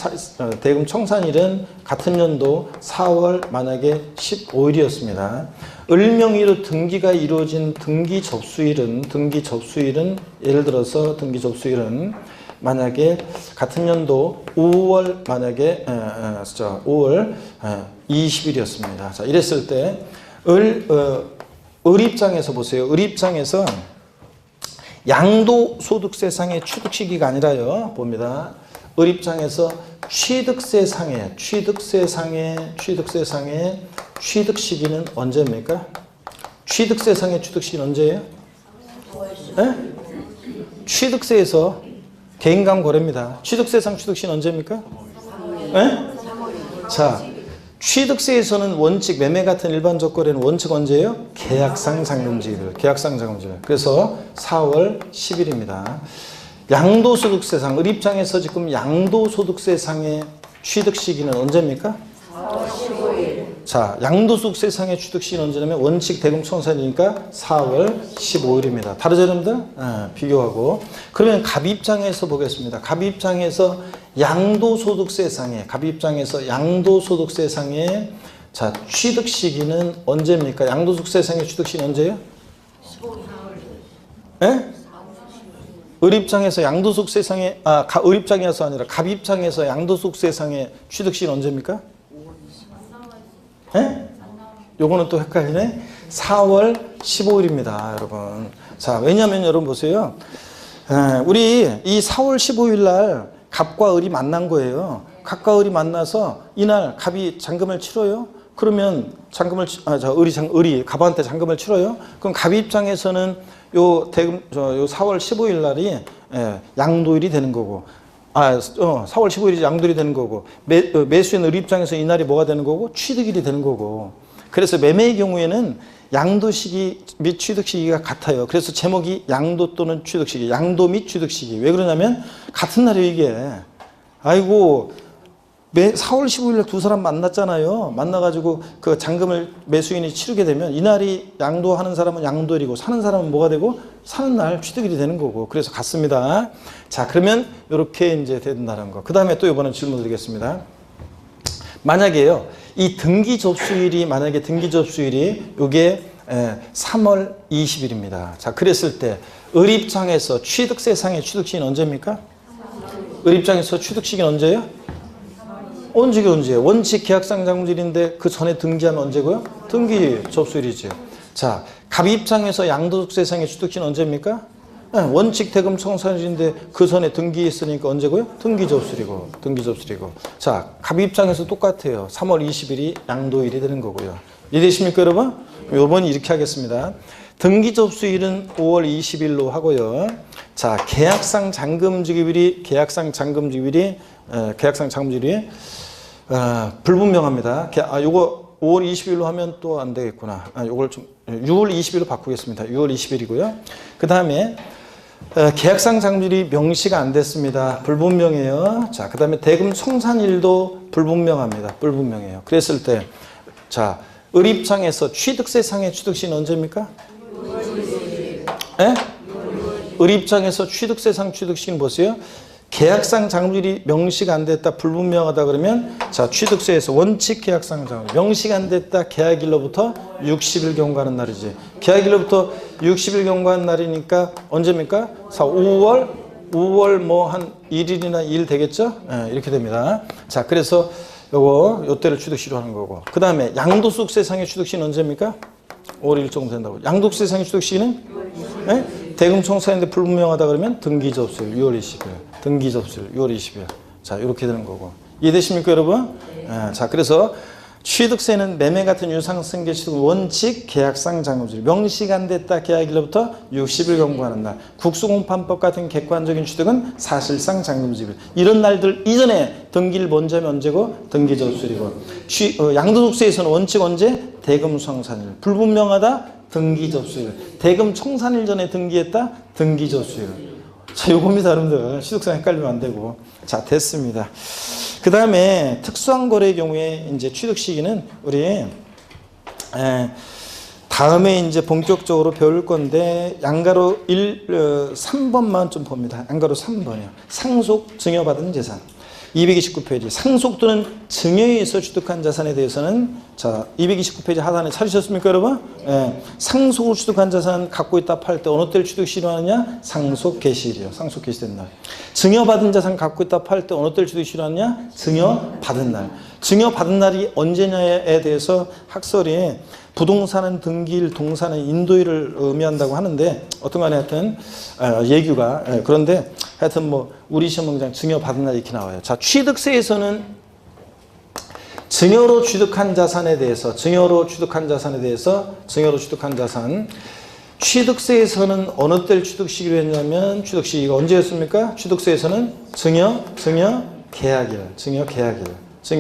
대금 청산일은 같은 연도 4월 만약에 15일이었습니다. 을명의로 등기가 이루어진 등기 접수일은 예를 들어서 등기 접수일은 만약에 같은 연도 5월 만약에 5월 20일이었습니다. 자 이랬을 때 을 입장에서 보세요. 을 입장에서 양도소득세상의 취득 시기가 아니라요. 봅니다. 을 입장에서 취득세상의 취득 시기는 언제입니까? 취득세상의 취득 시기는 언제예요? 네? 취득세에서 개인간 거래입니다. 취득세상 취득 시기는 언제입니까? 네? 자, 취득세에서는 원칙 매매 같은 일반적 거래는 원칙 언제예요? 계약상 잔금지급일. 계약상 잔금지급일. 그래서 4월 10일입니다. 양도소득세상 을 입장에서 지금 양도소득세상의 취득 시기는 언제입니까? 4월 15일. 자, 양도소득세상의 취득 시기는 언제냐면 원칙 대금 청산이니까 4월 15일입니다. 다르죠, 여러분들? 비교하고. 그러면 갑 입장에서 보겠습니다. 갑 입장에서 양도소득세상의 자 취득 시기는 언제입니까? 양도소득세상의 취득 시기는 언제예요? 15일. 예? 을 입장에서 양도소득세상의 을 입장에서 아니라 갑 입장에서 양도소득세상의 취득 시기는 언제입니까? 예? 요거는 또 헷갈리네. 4월 15일입니다, 여러분. 자, 왜냐면 여러분 보세요. 우리 이 4월 15일 날 갑과 을이 만난 거예요. 갑과 을이 만나서 이날 갑이 잔금을 치러요. 그러면 을이 갑한테 잔금을 치러요. 그럼 갑 입장에서는 요 4월 15일 날이 양도일이 되는 거고, 4월 15일이 양도일이 되는 거고, 매수인 을 입장에서 이날이 뭐가 되는 거고, 취득일이 되는 거고. 그래서 매매의 경우에는 양도 시기 및 취득 시기가 같아요. 그래서 제목이 양도 또는 취득 시기, 양도 및 취득 시기. 왜 그러냐면 같은 날이에요, 이게. 아이고, 4월 15일 날 두 사람 만났잖아요. 만나가지고 그 잔금을 매수인이 치르게 되면 이날이 양도하는 사람은 양도일이고 사는 사람은 뭐가 되고 사는 날 취득일이 되는 거고. 그래서 같습니다. 자, 그러면 이렇게 이제 된다는 거. 그 다음에 또 이번에 질문 드리겠습니다. 만약에요, 이 등기 접수일이 요게 3월 20일입니다. 자, 그랬을 때 을 입장에서 취득세상의 취득 시기는 언제입니까? 을 입장에서 취득 시기는 언제예요? 언제예요? 원칙 계약상 잔금질인데 그 전에 등기하면 언제고요? 등기 접수일이죠. 자, 갑 입장에서 양도소득세상의 취득 시기는 언제입니까? 원칙 대금 청산일인데 그 전에 등기했으니까 언제고요? 등기 접수일이고. 자, 갑 입장에서 똑같아요. 3월 20일이 양도일이 되는 거고요. 이해되십니까, 여러분? 요번 이렇게 하겠습니다. 등기 접수일은 5월 20일로 하고요. 자, 계약상 잔금지급일이 불분명합니다. 요거 5월 20일로 하면 또 안 되겠구나. 요걸 좀 6월 20일로 바꾸겠습니다. 6월 20일이고요. 그 다음에 계약상 잔금질이 명시가 안 됐습니다. 불분명해요. 자, 그 다음에 대금 청산일도 불분명합니다. 불분명해요. 그랬을 때, 자, 을 입장에서 취득세상의 취득시는 언제입니까? 6월 20일. 예? 을 입장에서 취득세상 취득시는 보세요. 계약상 장부일이 명시가 안 됐다, 불분명하다 그러면 자, 취득세에서 원칙 계약상 장부 명시가 안 됐다, 계약일로부터 60일 경과하는 날이지. 계약일로부터 60일 경과하는 날이니까 언제입니까? 5월 뭐 한 1일이나 2일 되겠죠? 네, 이렇게 됩니다. 자, 그래서 요때를 취득시로 하는 거고. 그 다음에 양도소득세상의 취득시는 언제입니까? 5월 1일 정도 된다고. 양도세상의 취득시는? 네? 대금 청산인데 불분명하다 그러면 등기 접수일 6월 20일. 등기 접수일 6월 20일. 자, 이렇게 되는 거고. 이해되십니까, 여러분? 네, 자, 그래서 취득세는 매매 같은 유상승계 취득 원칙 계약상 장부일 명시가 안 됐다, 계약일로부터 60일 경과하는 날. 국수공판법 같은 객관적인 취득은 사실상 장부일. 이런 날들 이전에 등기를 먼저 하면 언제고? 등기 접수일이고. 양도소득세에서는 원칙 언제? 대금 청산일. 불분명하다, 등기 접수일. 대금 청산일 전에 등기했다, 등기 접수일. 자, 요겁니다, 여러분들. 취득세 헷갈리면 안 되고. 자, 됐습니다. 그 다음에 특수한 거래의 경우에 이제 취득 시기는 우리 다음에 이제 본격적으로 배울 건데 양가로 3번만 좀 봅니다. 양가로 3번이요. 상속 증여받은 재산. 229페이지. 상속 또는 증여에 의해서 취득한 자산에 대해서는 자, 229페이지 하단에 찾으셨습니까, 여러분? 예. 상속으로 취득한 자산 갖고 있다 팔 때 어느 때를 취득 시효하느냐? 상속 개시일이요. 상속 개시된 날. 증여받은 자산 갖고 있다 팔 때 어느 때를 취득 시효하느냐? 증여받은 날. 증여받은 날이 언제냐에 대해서 학설이 부동산은 등기일, 동산은 인도일을 의미한다고 하는데 어떤 간에 하여튼 예규가 그런데 하여튼 뭐 우리 시험 문장 증여받은 날 이렇게 나와요. 자, 취득세에서는 증여로 취득한 자산에 대해서 취득세에서는 어느 때를 취득 시기로 했냐면 취득 시기가 언제였습니까? 취득세에서는 증여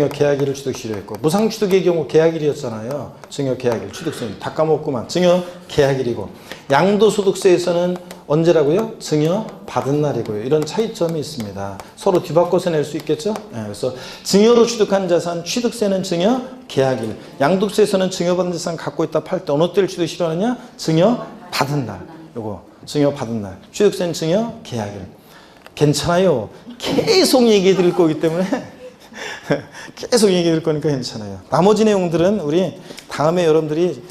계약일을 취득시로 했고 무상취득의 경우 계약일이었잖아요. 증여 계약일 취득세는 다 까먹구만. 증여 계약일이고 양도소득세에서는 언제라고요? 증여 받은 날이고요. 이런 차이점이 있습니다. 서로 뒤바꿔서 낼 수 있겠죠? 네, 그래서 증여로 취득한 자산 취득세는 증여 계약일, 양도세에서는 증여받은 자산 갖고 있다 팔 때 어느 때를 취득시로 하느냐? 증여 받은 날. 요거 증여 받은 날. 취득세는 증여 계약일. 괜찮아요. 계속 얘기해 드릴 거기 때문에 계속 얘기해 드릴 거니까 괜찮아요. 나머지 내용들은 우리 다음에 여러분들이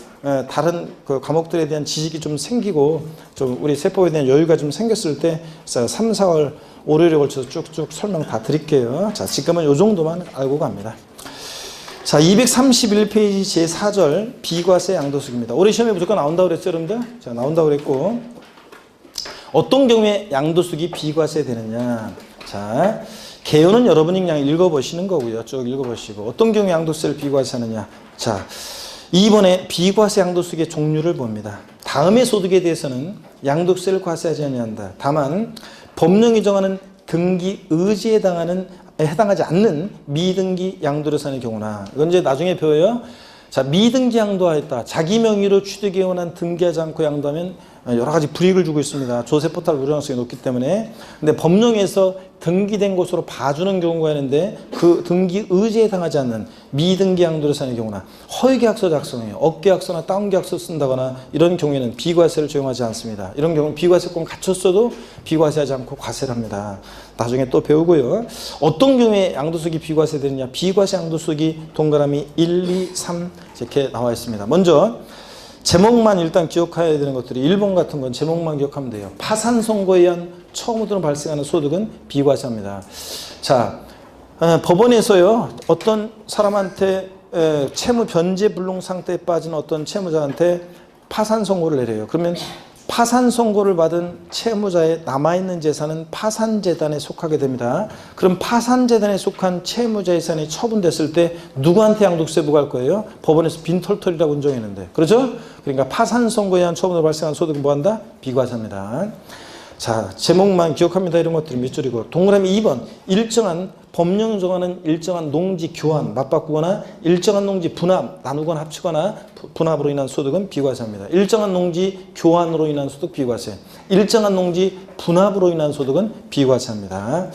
다른 그 과목들에 대한 지식이 좀 생기고 좀 우리 세법에 대한 여유가 좀 생겼을 때 3, 4월 월요일에 걸쳐서 쭉쭉 설명 다 드릴게요. 자, 지금은 요 정도만 알고 갑니다. 자, 231페이지 제4절 비과세 양도수입니다. 올해 시험에 무조건 나온다고 그랬죠, 여러분들? 자, 나온다고 그랬고 어떤 경우에 양도수기 비과세 되느냐. 자, 개요는 여러분이 그냥 읽어보시는 거고요. 쭉 읽어보시고 어떤 경우에 양도세를 비과세하느냐. 자, 2번에 비과세 양도수기의 종류를 봅니다. 다음의 소득에 대해서는 양도세를 과세하지 아니한다. 다만 법령이 정하는 등기 의지에 해당하지 않는 미등기 양도료산의 경우나 이건 이제 나중에 배워요. 자, 미등기 양도하였다. 자기 명의로 취득에 원한 등기하지 않고 양도하면 여러 가지 불이익을 주고 있습니다. 조세포탈 우려 가능성이 높기 때문에. 근데 법령에서 등기된 곳으로 봐주는 경우가 있는데 그 등기 의지에 해당하지 않는 미등기 양도료산의 경우나 허위계약서 작성해요. 업계약서나 다운계약서 쓴다거나 이런 경우에는 비과세를 적용하지 않습니다. 이런 경우는 비과세권 갖췄어도 비과세하지 않고 과세를 합니다. 나중에 또 배우고요. 어떤 경우에 양도수기 비과세 되느냐. 비과세 양도수기 동그라미 1, 2, 3 이렇게 나와 있습니다. 먼저 제목만 일단 기억해야 되는 것들이 1번 같은 건 제목만 기억하면 돼요. 파산 선고에 의한 처음으로 발생하는 소득은 비과세합니다. 자, 법원에서요 어떤 사람한테 채무 변제 불능 상태에 빠진 어떤 채무자한테 파산 선고를 내려요. 그러면 파산 선고를 받은 채무자의 남아있는 재산은 파산재단에 속하게 됩니다. 그럼 파산재단에 속한 채무재산이 처분됐을 때 누구한테 양도세 부과할 거예요? 법원에서 빈털털이라고 인정했는데. 그렇죠? 그러니까 파산 선고에 의한 처분으로 발생한 소득은 뭐한다? 비과세입니다. 자, 제목만 기억합니다. 이런 것들이 밑줄이고 동그라미 2번 일정한 법령이 정하는 일정한 농지 교환, 맞바꾸거나 일정한 농지 분합, 나누거나 합치거나 분합으로 인한 소득은 비과세입니다. 일정한 농지 교환으로 인한 소득 비과세, 일정한 농지 분합으로 인한 소득은 비과세입니다.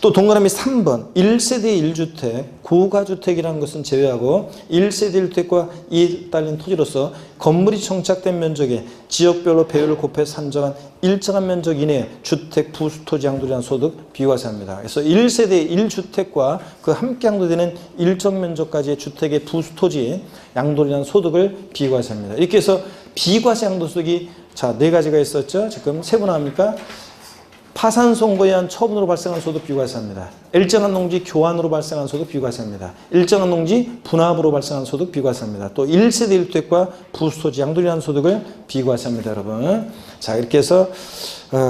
또 동그라미 3번 1세대 1주택, 고가주택이라는 것은 제외하고 1세대 1주택과 이에 딸린 토지로서 건물이 정착된 면적에 지역별로 배율을 곱해 산정한 일정한 면적 이내에 주택 부수토지 양도리한 소득 비과세입니다. 그래서 1세대 1주택과 그 함께 양도되는 일정 면적까지의 주택의 부수토지 양도리한 소득을 비과세합니다. 이렇게 해서 비과세 양도소득이 자, 네 가지가 있었죠. 지금 세분화합니까? 파산 선고에 의한 처분으로 발생한 소득 비과세입니다. 일정한 농지 교환으로 발생한 소득 비과세입니다. 일정한 농지 분합으로 발생한 소득 비과세입니다. 또 1세대 1주택과 부수토지 양도리한 소득을 비과세합니다, 여러분. 자, 이렇게 해서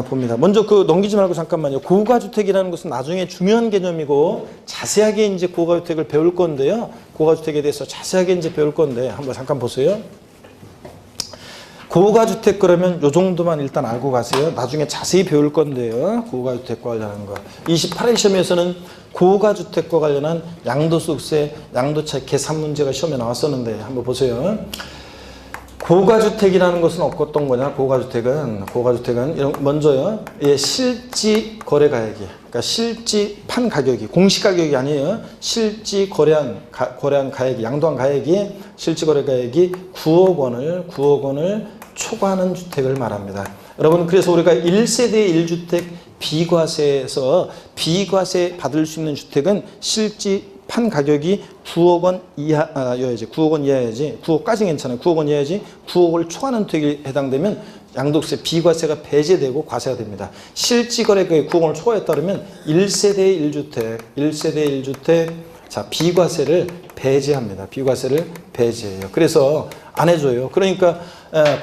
봅니다. 먼저 그 넘기지 말고 잠깐만요. 고가주택이라는 것은 나중에 중요한 개념이고 자세하게 이제 고가주택을 배울 건데요. 고가주택에 대해서 자세하게 이제 배울 건데 한번 잠깐 보세요. 고가주택 그러면 요 정도만 일단 알고 가세요. 나중에 자세히 배울 건데요. 고가주택과 관련한 거. 28회 시험에서는 고가주택과 관련한 양도소득세, 양도차익 계산 문제가 시험에 나왔었는데 한번 보세요. 고가주택이라는 것은 어떤 거냐? 고가주택은 먼저요. 예, 실지 거래 가액이, 그러니까 실지 판 가격이 공시 가격이 아니에요. 실지 거래한 가액이, 양도한 가액이, 실지 거래 가액이 9억 원을 초과하는 주택을 말합니다. 여러분, 그래서 우리가 1세대 1주택 비과세에서 비과세 받을 수 있는 주택은 실지 판 가격이 9억 원 이하여야지. 9억 원 이하여야지. 9억까지 괜찮아요. 9억 원 이하여야지. 9억을 초과하는 주택에 해당되면 양도세 비과세가 배제되고 과세가 됩니다. 실지 거래가액 9억 원을 초과했다 그러면 1세대 1주택 자, 비과세를 배제합니다. 비과세를 배제해요. 그래서 안 해줘요. 그러니까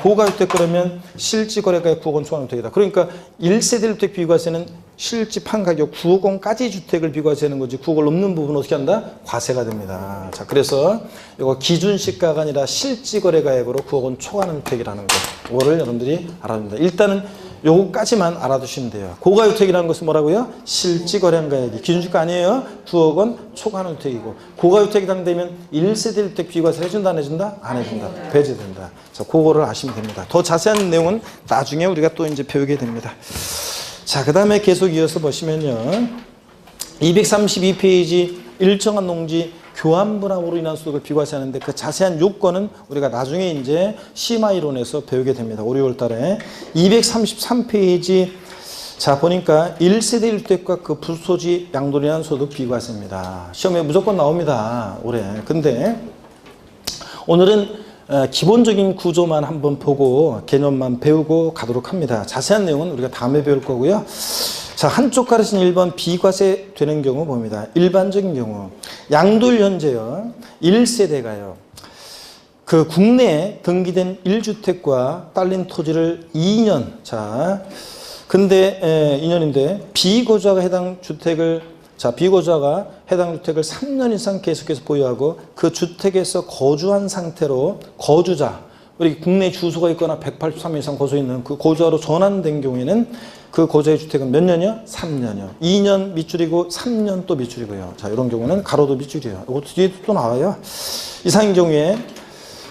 고가주택 그러면 실지 거래가액 9억 원 초과하는 주택이다. 그러니까 1세대 1주택 비과세는 실지 판 가격 9억 원까지 주택을 비과세하는 거지 9억을 넘는 부분은 어떻게 한다? 과세가 됩니다. 자, 그래서 이거 기준시가가 아니라 실지 거래가액으로 9억 원 초과하는 주택이라는 거. 이거를 여러분들이 알아야 됩니다. 일단은 요거까지만 알아두시면 돼요. 고가주택이라는 것은 뭐라고요? 실지 거래한 가액이 기준시가 아니에요. 9억 원 초과하는 주택이고 고가주택이 해당되면 1세대 1주택 비과세 해준다 안 해준다? 안 해준다. 배제된다. 자, 그거를 아시면 됩니다. 더 자세한 내용은 나중에 우리가 또 이제 배우게 됩니다. 자, 그 다음에 계속 이어서 보시면요. 232페이지 일정한 농지 교환 분합으로 인한 소득을 비과세하는데 그 자세한 요건은 우리가 나중에 이제 심화 이론에서 배우게 됩니다. 5, 6월 달에 233페이지 자 보니까 1세대 1주택과 그 부수토지 양도를 인한 소득 비과세입니다. 시험에 무조건 나옵니다. 올해. 근데 오늘은 기본적인 구조만 한번 보고 개념만 배우고 가도록 합니다. 자세한 내용은 우리가 다음에 배울 거고요. 자, 한쪽 가르친 1번 비과세 되는 경우 봅니다. 일반적인 경우 양도일 현재요. 1세대가요. 그 국내에 등기된 1주택과 딸린 토지를 2년 자 근데 2년인데 비거주자가 해당 주택을 자 비거주자가 해당 주택을 3년 이상 계속해서 보유하고 그 주택에서 거주한 상태로 거주자 우리 국내 주소가 있거나 183일 이상 거주 있는 그 거주자로 전환된 경우에는 그 거주의 주택은 몇 년이요? 3년이요. 2년 밑줄이고 3년 또 밑줄이고요. 자, 이런 경우는 가로도 밑줄이에요. 이것도 뒤에 또 나와요. 이상인 경우에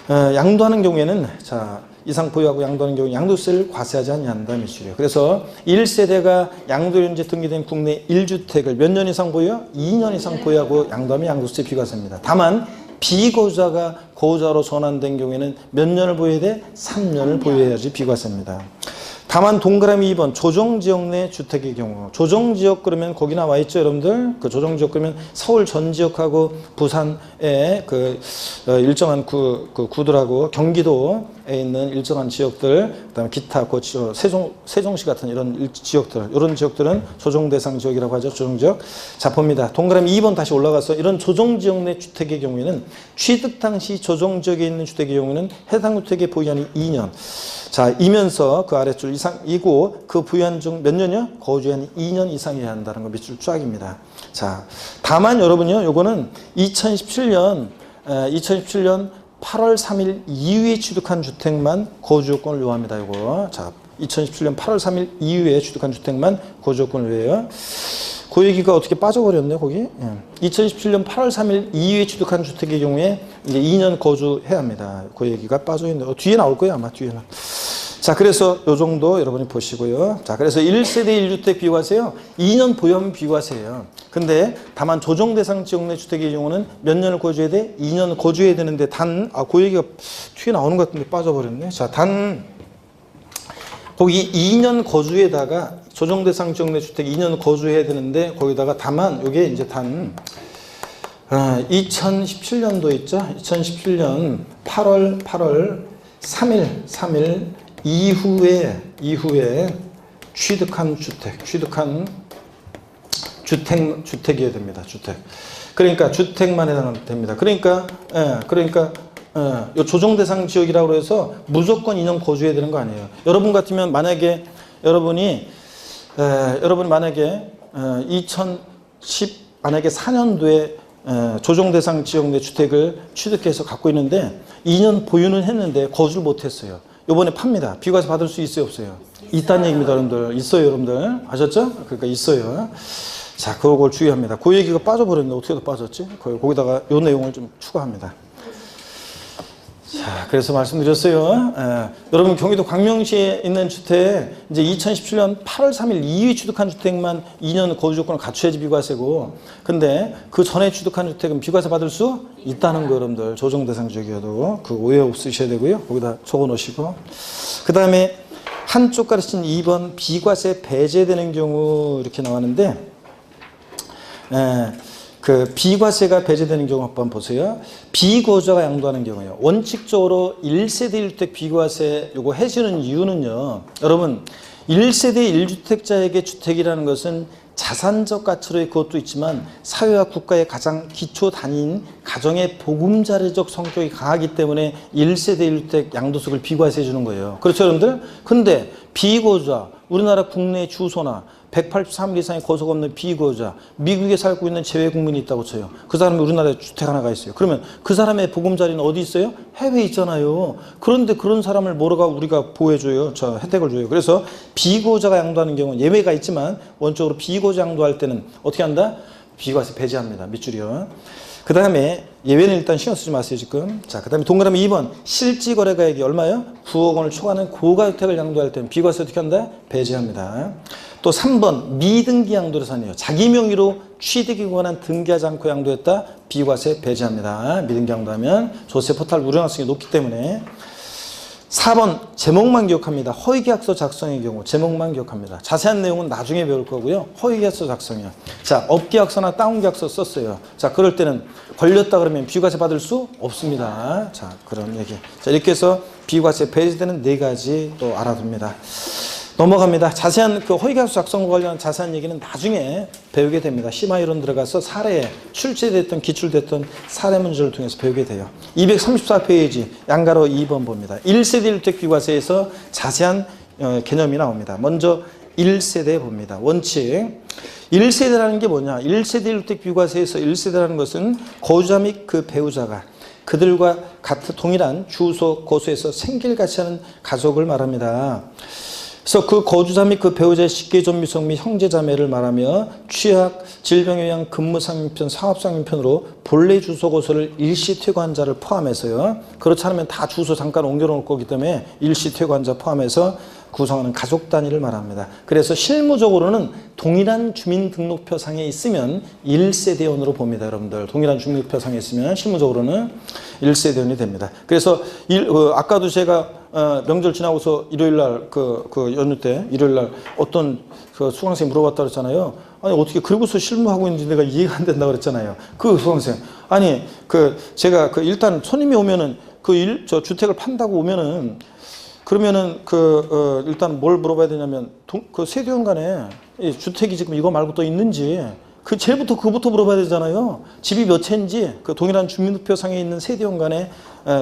양도하는 경우에는 자 이상 보유하고 양도하는 경우 양도세를 과세하지 않는다 밑줄이에요. 그래서 1세대가 양도 현재 등기된 국내 1주택을 몇 년 이상 보유요? 2년 이상 보유하고 양도하면 양도세 비과세입니다. 다만 비거주자가 거주자로 전환된 경우에는 몇 년을 보유해야 돼? 3년을 보유해야지 비과세입니다. 다만 동그라미 2번 조정지역 내 주택의 경우 조정지역 그러면 거기 나와 있죠 여러분들 그 조정지역 그러면 서울 전 지역하고 부산에 그 일정한 그 구들하고 경기도에 있는 일정한 지역들 그다음에 기타 그 세종시 같은 이런 지역들 이런 지역들은 조정 대상 지역이라고 하죠. 조정지역. 자 봅니다. 동그라미 2번 다시 올라가서 이런 조정지역 내 주택의 경우에는 취득 당시 조정지역에 있는 주택의 경우에는 해당 주택의 보유한이 2년. 자, 이면서 그 아래줄 이상이고 그 부유한 중 몇 년이요? 거주한이 2년 이상이어야 한다는 거 밑줄 쫙입니다. 자, 다만 여러분요, 요거는 2017년 8월 3일 이후에 취득한 주택만 거주 요건을 요합니다. 요거. 자, 2017년 8월 3일 이후에 취득한 주택만 거주 요건을 요해요. 그 얘기가 어떻게 빠져버렸네, 거기. 2017년 8월 3일 이후에 취득한 주택의 경우에 이제 2년 거주해야 합니다. 그 얘기가 빠져있네. 뒤에 나올 거예요, 아마 뒤에는. 자, 그래서 요 정도 여러분이 보시고요. 자, 그래서 1세대 1주택 비과세요. 2년 보유하면 비과세예요. 근데 다만 조정 대상 지역 내 주택의 경우는 몇 년을 거주해야 돼? 2년 거주해야 되는데 그 얘기가 뒤에 나오는 것 같은데 빠져버렸네. 자, 거기 2년 거주에다가 조정 대상 지역 내 주택 2년 거주해야 되는데 거기다가 다만 요게 이제 2017년도 있죠? 2017년 8월 3일 이후에 취득한 주택이어야 됩니다. 주택. 그러니까 주택만 해당됩니다. 그러니까 요 조정 대상 지역이라고 해서 무조건 2년 거주해야 되는 거 아니에요. 여러분 같으면 만약에 여러분이 만약에 4년도에 조정 대상 지역 내 주택을 취득해서 갖고 있는데 2년 보유는 했는데 거주를 못 했어요. 요번에 팝니다. 비과세 받을 수 있어요, 없어요? 있다는 얘기입니다, 여러분들. 있어요, 여러분들. 아셨죠? 그러니까 있어요. 자, 그걸 주의합니다. 그 얘기가 빠져버렸는데 어떻게 더 빠졌지? 거기다가 요 내용을 좀 추가합니다. 자, 그래서 말씀드렸어요. 여러분 경기도 광명시에 있는 주택 이제 2017년 8월 3일 이후에 취득한 주택만 2년 거주 조건을 갖춰야지 비과세고, 근데 그 전에 취득한 주택은 비과세 받을 수 있다는 거 여러분들. 조정 대상 지역이어도 그 오해 없으셔야 되고요. 거기다 적어 놓으시고, 그 다음에 한쪽 가르친 2번 비과세 배제되는 경우 이렇게 나왔는데, 그 비과세가 배제되는 경우 한번 보세요. 비거주자가 양도하는 경우요. 원칙적으로 1세대 1주택 비과세 요거 해주는 이유는요. 여러분 1세대 1주택자에게 주택이라는 것은 자산적 가치로의 그것도 있지만 사회와 국가의 가장 기초 단위인 가정의 보금자리적 성격이 강하기 때문에 1세대 1주택 양도세를 비과세해 주는 거예요. 그렇죠, 여러분들? 근데 비거주자, 우리나라 국내 주소나 183일 이상의 거소가 없는 비거주자, 미국에 살고 있는 재외국민이 있다고 쳐요. 그 사람이 우리나라에 주택 하나가 있어요. 그러면 그 사람의 보금자리는 어디 있어요? 해외에 있잖아요. 그런데 그런 사람을 우리가 보호해줘요. 혜택을 줘요. 그래서 비거주자가 양도하는 경우는 예외가 있지만 원적으로 비거주자 양도할 때는 어떻게 한다? 비과세 배제합니다. 밑줄이요. 그 다음에 예외는 일단 신경 쓰지 마세요, 지금. 자, 그 다음에 동그라미 2번. 실지 거래가액이 얼마요? 9억 원을 초과하는 고가주택을 양도할 때는 비과세 어떻게 한다? 배제합니다. 또 3번 미등기 양도대상이에요. 자기 명의로 취득에 관한 등기하지 않고 양도했다. 비과세 배제합니다. 미등기 양도하면 조세 포탈 우량성이 높기 때문에. 4번 제목만 기억합니다. 허위계약서 작성의 경우 제목만 기억합니다. 자세한 내용은 나중에 배울 거고요. 허위계약서 작성이요. 자, 업계약서나 다운계약서 썼어요. 자, 그럴 때는 걸렸다 그러면 비과세 받을 수 없습니다. 자, 그런 얘기. 자, 이렇게 해서 비과세 배제되는 4가지 또 알아둡니다. 넘어갑니다. 자세한 그 허위계약서 작성과 관련한 자세한 얘기는 나중에 배우게 됩니다. 심화이론 들어가서 사례에 출제됐던 기출됐던 사례 문제를 통해서 배우게 돼요. 234페이지 양가로 2번 봅니다. 1세대 1주택 비과세에서 자세한 개념이 나옵니다. 먼저 1세대 봅니다. 원칙. 1세대라는 게 뭐냐? 1세대 1주택 비과세에서 1세대라는 것은 거주자 및 그 배우자가 그들과 같은 동일한 주소, 거소에서 생길같이 가족을 말합니다. 그래서 그 거주자 및 그 배우자의 직계존미성 및 형제자매를 말하며 취약, 질병에 의한 근무상민편, 사업상민편으로 본래 주소 거소를 일시 퇴거한 자를 포함해서요. 그렇지 않으면 다 주소 잠깐 옮겨놓을 거기 때문에 일시 퇴거한 자 포함해서 구성하는 가족 단위를 말합니다. 그래서 실무적으로는 동일한 주민등록표상에 있으면 1세대원으로 봅니다. 여러분들 동일한 주민등록표상에 있으면 실무적으로는 1세대원이 됩니다. 그래서 아까도 제가 명절 지나고서 일요일날 그 연휴 때 일요일날 어떤 그 수강생이 물어봤다 그랬잖아요. 아니 어떻게 그러고서 실무하고 있는지 내가 이해가 안 된다 그랬잖아요. 그 수강생 아니 제가 일단 손님이 오면은 저 주택을 판다고 오면은 그러면은 일단 뭘 물어봐야 되냐면 그 세대원 간에 주택이 지금 이거 말고 또 있는지 그부터 물어봐야 되잖아요. 집이 몇 채인지 그 동일한 주민등록표상에 있는 세대원 간에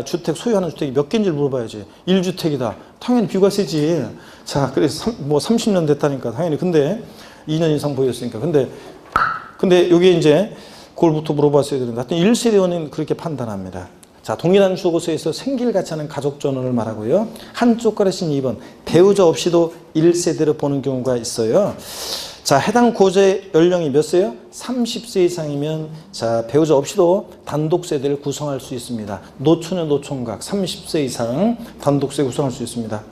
주택 소유하는 주택이 몇 개인지를 물어봐야지. 1주택이다. 당연히 비과세지. 자, 그래서 30년 됐다니까 당연히. 근데 2년 이상 보였으니까. 근데 여기 이제 그걸부터 물어봤어야 되는데 하여튼 1세대원은 그렇게 판단합니다. 자, 동일한 주거소에서 생길같이 하는 가족 전원을 말하고요. 한쪽 가르친 2번 배우자 없이도 1세대로 보는 경우가 있어요. 자, 해당 고재 연령이 몇 세요? 30세 이상이면 자, 배우자 없이도 단독세대를 구성할 수 있습니다. 노처녀 노총각 30세 이상 단독세 구성할 수 있습니다.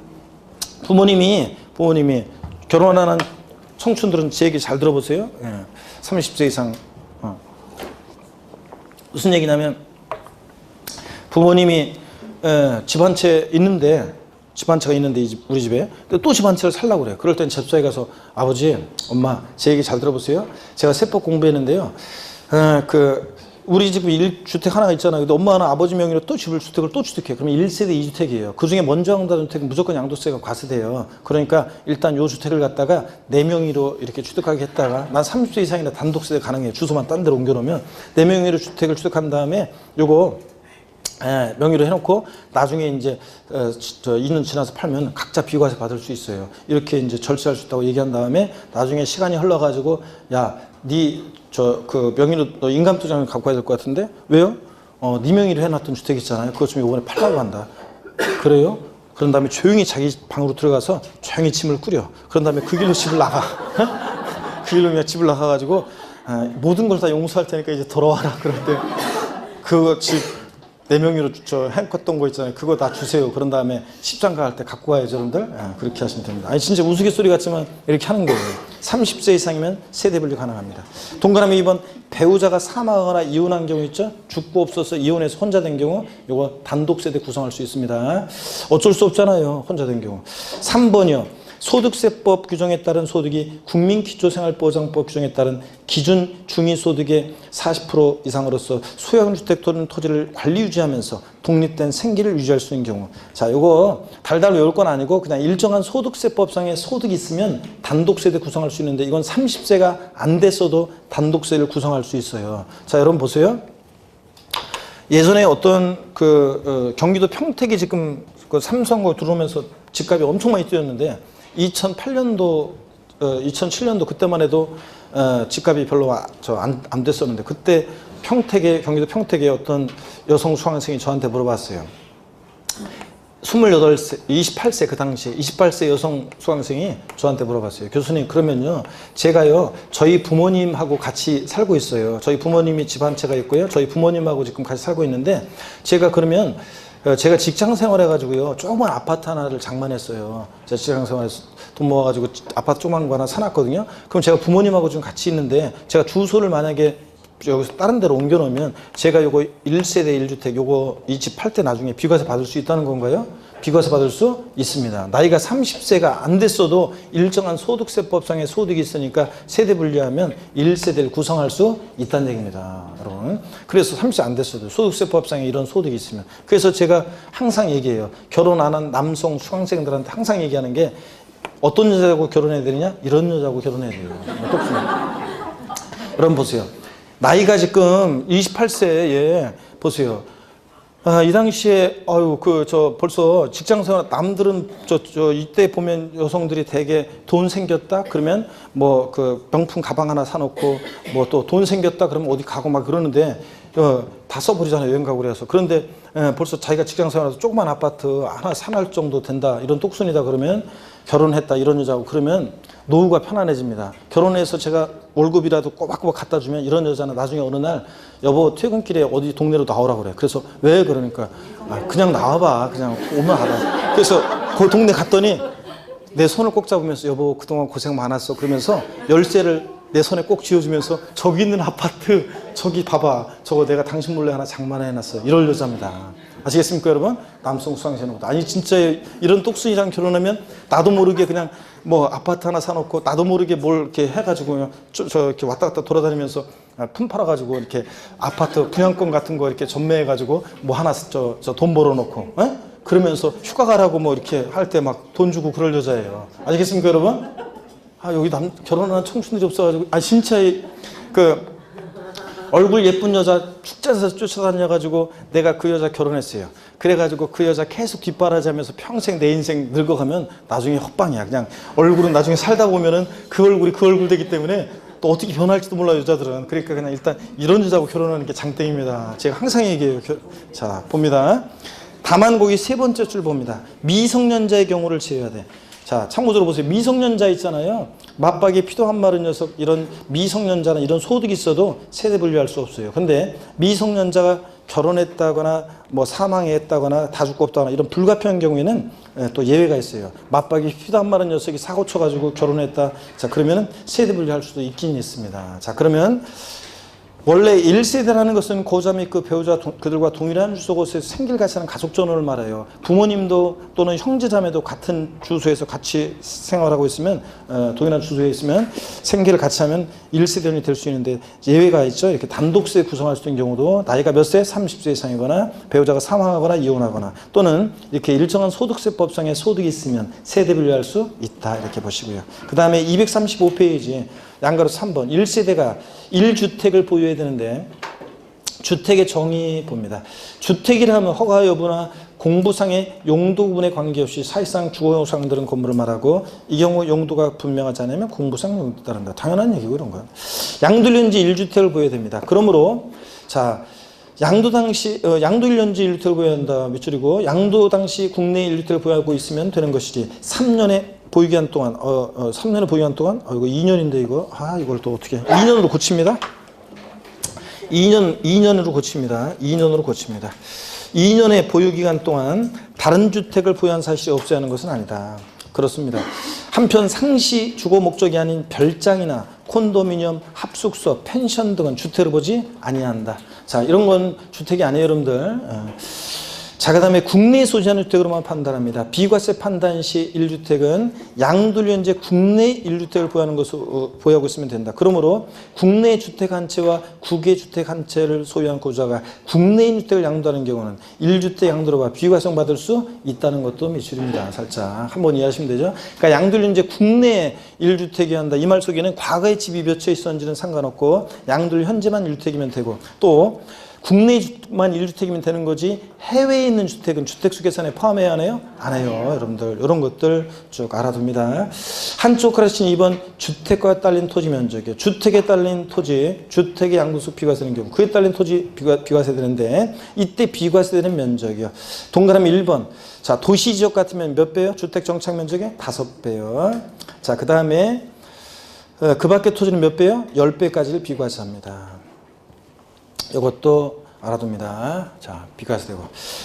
부모님이 결혼하는 청춘들은 제 얘기 잘 들어보세요. 30세 이상. 무슨 얘기냐면 부모님이 집 한 채 있는데 집 한 채가 있는데 우리 집에 또 집 한 채를 살라고 그래요. 그럴 땐 집사에 가서 아버지, 엄마 제 얘기 잘 들어보세요. 제가 세법 공부했는데요. 우리 집 1주택 하나가 있잖아요. 근데 엄마는 아버지 명의로 또 주택을 또 주택해요. 그러면 1세대 2주택이에요. 그 중에 먼저 한다는 주택은 무조건 양도세가 과세돼요. 그러니까 일단 요 주택을 갖다가 내 명의로 이렇게 취득하게 했다가 난 30세 이상이나 단독세대 가능해요. 주소만 딴 데로 옮겨놓으면 내 명의로 주택을 취득한 다음에 요거 명의로 해놓고 나중에 이제 2년 지나서 팔면 각자 비과세 받을 수 있어요. 이렇게 이제 절차할 수 있다고 얘기한 다음에 나중에 시간이 흘러가지고 야, 명의로 너 인감도장을 갖고 와야 될 것 같은데 왜요? 네 명의로 해놨던 주택 있잖아요. 그것 좀 이번에 팔라고 한다. 그래요? 그런 다음에 조용히 자기 방으로 들어가서 조용히 침을 꾸려. 그런 다음에 그 길로 집을 나가. 그 길로 그냥 집을 나가가지고 모든 걸 다 용서할 테니까 이제 돌아와라. 그럴 때 그 집 내 명의로 행컸던 거 있잖아요. 그거 다 주세요. 그런 다음에 십장가 할 때 갖고 와야죠, 여러분들. 그렇게 하시면 됩니다. 아니 진짜 우스갯소리 같지만 이렇게 하는 거예요. 30세 이상이면 세대 분리 가능합니다. 동그라미 2번 배우자가 사망하거나 이혼한 경우 있죠. 죽고 없어서 이혼해서 혼자 된 경우 이거 단독 세대 구성할 수 있습니다. 어쩔 수 없잖아요. 혼자 된 경우. 3번이요. 소득세법 규정에 따른 소득이 국민기초생활보장법 규정에 따른 기준 중위소득의 40% 이상으로서 소형주택 또는 토지를 관리 유지하면서 독립된 생계를 유지할 수 있는 경우. 자, 요거 달달 외울 건 아니고 그냥 일정한 소득세법상의 소득이 있으면 단독세대 구성할 수 있는데 이건 30세가 안 됐어도 단독세를 구성할 수 있어요. 자, 여러분 보세요. 예전에 어떤 경기도 평택이 지금 그 삼성거 들어오면서 집값이 엄청 많이 뛰었는데 2008년도, 2007년도 그때만 해도 집값이 별로 안 됐었는데 그때 경기도 평택에 어떤 여성 수강생이 저한테 물어봤어요. 28세 그 당시에 28세 여성 수강생이 저한테 물어봤어요. 교수님 그러면요 제가요 저희 부모님하고 같이 살고 있어요. 저희 부모님이 집 한 채가 있고요. 저희 부모님하고 지금 같이 살고 있는데 제가 그러면 제가 직장 생활해가지고요 조그만 아파트 하나를 장만했어요. 제가 직장 생활에서 돈 모아가지고 아파트 조그만 거 하나 사놨거든요. 그럼 제가 부모님하고 지금 같이 있는데 제가 주소를 만약에 여기서 다른 데로 옮겨놓으면 제가 요거 1세대 1주택 요거 이 집 팔 때 나중에 비과세 받을 수 있다는 건가요? 비과세 받을 수 있습니다. 나이가 30세가 안 됐어도 일정한 소득세법상의 소득이 있으니까 세대 분리하면 1세대를 구성할 수 있다는 얘기입니다. 여러분. 그래서 30세 안 됐어도 소득세법상에 이런 소득이 있으면. 그래서 제가 항상 얘기해요. 결혼 안 한 남성 수강생들한테 항상 얘기하는 게 어떤 여자하고 결혼해야 되느냐? 이런 여자하고 결혼해야 돼요. 여러분 보세요. 나이가 지금 28세에 보세요. 이 당시에 벌써 직장생활 남들은 이때 보면 여성들이 되게 돈 생겼다 그러면 뭐 명품 가방 하나 사놓고 뭐 또 돈 생겼다 그러면 어디 가고 막 그러는데 다 써버리잖아요. 여행 가고 그래서. 그런데 벌써 자기가 직장생활에서 조그만 아파트 하나 사놓을 정도 된다 이런 똑순이다 그러면 결혼했다 이런 여자고 그러면 노후가 편안해집니다. 결혼해서 제가 월급이라도 꼬박꼬박 갖다 주면 이런 여자는 나중에 어느 날 여보 퇴근길에 어디 동네로 나오라고 그래. 그래서 왜 그러니까 그냥 나와봐. 그냥 오면 알아. 그래서 그 동네 갔더니 내 손을 꼭 잡으면서 여보 그동안 고생 많았어. 그러면서 열쇠를 내 손에 꼭 쥐어주면서 저기 있는 아파트 저기 봐봐. 저거 내가 당신 몰래 하나 장만해놨어. 이럴 여자입니다. 아시겠습니까 여러분? 남성 수강생보다. 아니 진짜 이런 똑순이랑 결혼하면 나도 모르게 그냥 뭐 아파트 하나 사놓고 나도 모르게 뭘 이렇게 해가지고 이렇게 왔다 갔다 돌아다니면서 품 팔아가지고 이렇게 아파트 분양권 같은 거 이렇게 전매해가지고 뭐 하나 돈 벌어놓고 그러면서 휴가 가라고 뭐 이렇게 할 때 막 돈 주고 그럴 여자예요. 아시겠습니까 여러분? 여기 결혼하는 청춘들이 없어가지고 진짜 얼굴 예쁜 여자 축제에서 쫓아다녀가지고 내가 그 여자 결혼했어요. 그래가지고 그 여자 계속 뒷바라지하면서 평생 내 인생 늙어가면 나중에 헛방이야. 그냥 얼굴은 나중에 살다 보면은 그 얼굴이 그 얼굴 되기 때문에 또 어떻게 변할지도 몰라 여자들은. 그러니까 그냥 일단 이런 여자하고 결혼하는 게 장땡입니다. 제가 항상 얘기해요. 자 봅니다. 다만 거기 세 번째 줄 봅니다. 미성년자의 경우를 제외해야 돼. 자, 참고적으로 보세요. 미성년자 있잖아요. 맞박에 피도 안 마른 녀석, 이런 미성년자는 이런 소득이 있어도 세대 분류할 수 없어요. 근데 미성년자가 결혼했다거나 뭐 사망했다거나 다 죽고 없다거나 이런 불가피한 경우에는 또 예외가 있어요. 맞박에 피도 안 마른 녀석이 사고 쳐가지고 결혼했다. 자, 그러면은 세대 분류할 수도 있긴 있습니다. 자, 그러면 원래 1세대라는 것은 고자 및 그 배우자 그들과 동일한 주소곳에서 생길 같이 하는 가족 전원을 말해요. 부모님도 또는 형제자매도 같은 주소에서 같이 생활하고 있으면 동일한 주소에 있으면 생계를 같이 하면 1세대원이 될 수 있는데 예외가 있죠. 이렇게 단독세 구성할 수 있는 경우도 나이가 몇 세? 30세 이상이거나 배우자가 사망하거나 이혼하거나 또는 이렇게 일정한 소득세법상의 소득이 있으면 세대 분류할 수 있다. 이렇게 보시고요. 그 다음에 235페이지 양가로 3번 1세대가 1주택을 보유해야 되는데 주택의 정의 봅니다. 주택이라 하면 허가 여부나 공부상의 용도 구분에 관계없이 사실상 주거용상들은 건물을 말하고 이 경우 용도가 분명하지 않으면 공부상 용도 따른다. 당연한 얘기고 이런 거예요. 양도일년지 1주택을 보여야 됩니다. 그러므로 자 양도 당시 양도 1년지 1주택을 보여야 한다. 밑줄이고 양도 당시 국내 1주택을 보유하고 있으면 되는 것이지 3년의 보유기한 동안 3년의 보유기한 동안 이거 2년인데 이거 이걸 또 어떻게 2년으로 고칩니다. 2년으로 고칩니다. 2년으로 고칩니다. 2년의 보유기간 동안 다른 주택을 보유한 사실이 없어야 하는 것은 아니다. 그렇습니다. 한편 상시 주거 목적이 아닌 별장이나 콘도미니엄, 합숙소, 펜션 등은 주택을 보지 아니한다. 자, 이런 건 주택이 아니에요, 여러분들. 자, 그 다음에 국내에 소지하는 주택으로만 판단합니다. 비과세 판단 시 1주택은 양도일년제 국내 1주택을 보유하는 것으로 보유하고 있으면 된다. 그러므로 국내 주택 한 채와 국외 주택 한 채를 소유한 고자가 국내인 주택을 양도하는 경우는 1주택 양도로가 비과세형 받을 수 있다는 것도 미출입니다. 살짝 한번 이해하시면 되죠. 그러니까 양도일년제 국내에 1주택이 한다. 이 말 속에는 과거에 집이 몇 채 있었는지는 상관없고 양도일 현재만 1주택이면 되고 또 국내만 1주택이면 되는 거지 해외에 있는 주택은 주택수 계산에 포함해야 하나요? 안 해요. 여러분들 이런 것들 쭉 알아둡니다. 한쪽 가르친 2번 주택과 딸린 토지 면적이요. 주택에 딸린 토지, 주택의 양도소 비과세되는 경우 그에 딸린 토지 비과세되는데 이때 비과세되는 면적이요. 동그라미 1번. 자, 도시지역 같으면 몇 배요? 주택 정착 면적의 5배요. 자, 그 다음에 그 밖의 토지는 몇 배요? 10배까지를 비과세합니다. 이것도 알아둡니다. 자, 비과세되고.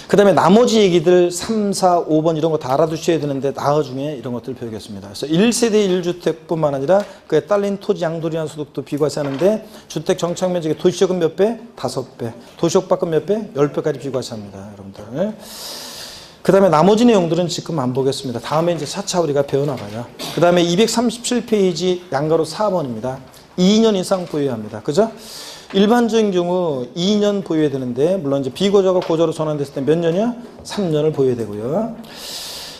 그 다음에 나머지 얘기들 3, 4, 5번 이런 거 다 알아두셔야 되는데 나흘 중에 이런 것들을 배우겠습니다. 그래서 1세대 1주택뿐만 아니라 그에 딸린 토지 양도리한 소득도 비과세하는데 주택 정착면적의 도시적은 몇 배? 5배. 도시적 밖은 몇 배? 10배까지 비과세합니다. 여러분들. 그 다음에 나머지 내용들은 지금 안 보겠습니다. 다음에 이제 차차 우리가 배워나가요. 그 다음에 237페이지 양가로 4번입니다. 2년 이상 보유해야 합니다. 그죠? 일반적인 경우 2년 보유해야 되는데 물론 이제 비고자가 고자로 전환됐을 때 몇 년이요? 3년을 보유해야 되고요.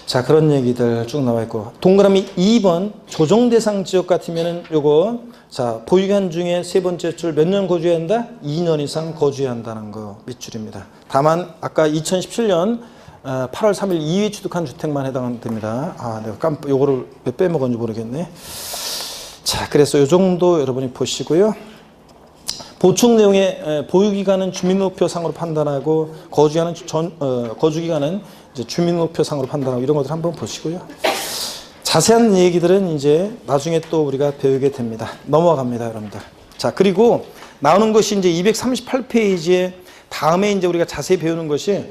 자, 그런 얘기들 쭉 나와 있고 동그라미 2번 조정 대상 지역 같으면은 요거 자, 보유기간 중에 세 번째 줄 몇 년 거주해야 한다? 2년 이상 거주해야 한다는 거 밑줄입니다. 다만 아까 2017년 8월 3일 이후에 취득한 주택만 해당됩니다. 내가 요거를 왜 빼먹었는지 모르겠네. 자, 그래서 요 정도 여러분이 보시고요. 보충 내용의 보유기간은 주민등록표상으로 판단하고 거주기간은 이제 주민등록표상으로 판단하고 이런 것들 한번 보시고요. 자세한 얘기들은 이제 나중에 또 우리가 배우게 됩니다. 넘어갑니다, 여러분들. 자, 그리고 나오는 것이 이제 238페이지에 다음에 이제 우리가 자세히 배우는 것이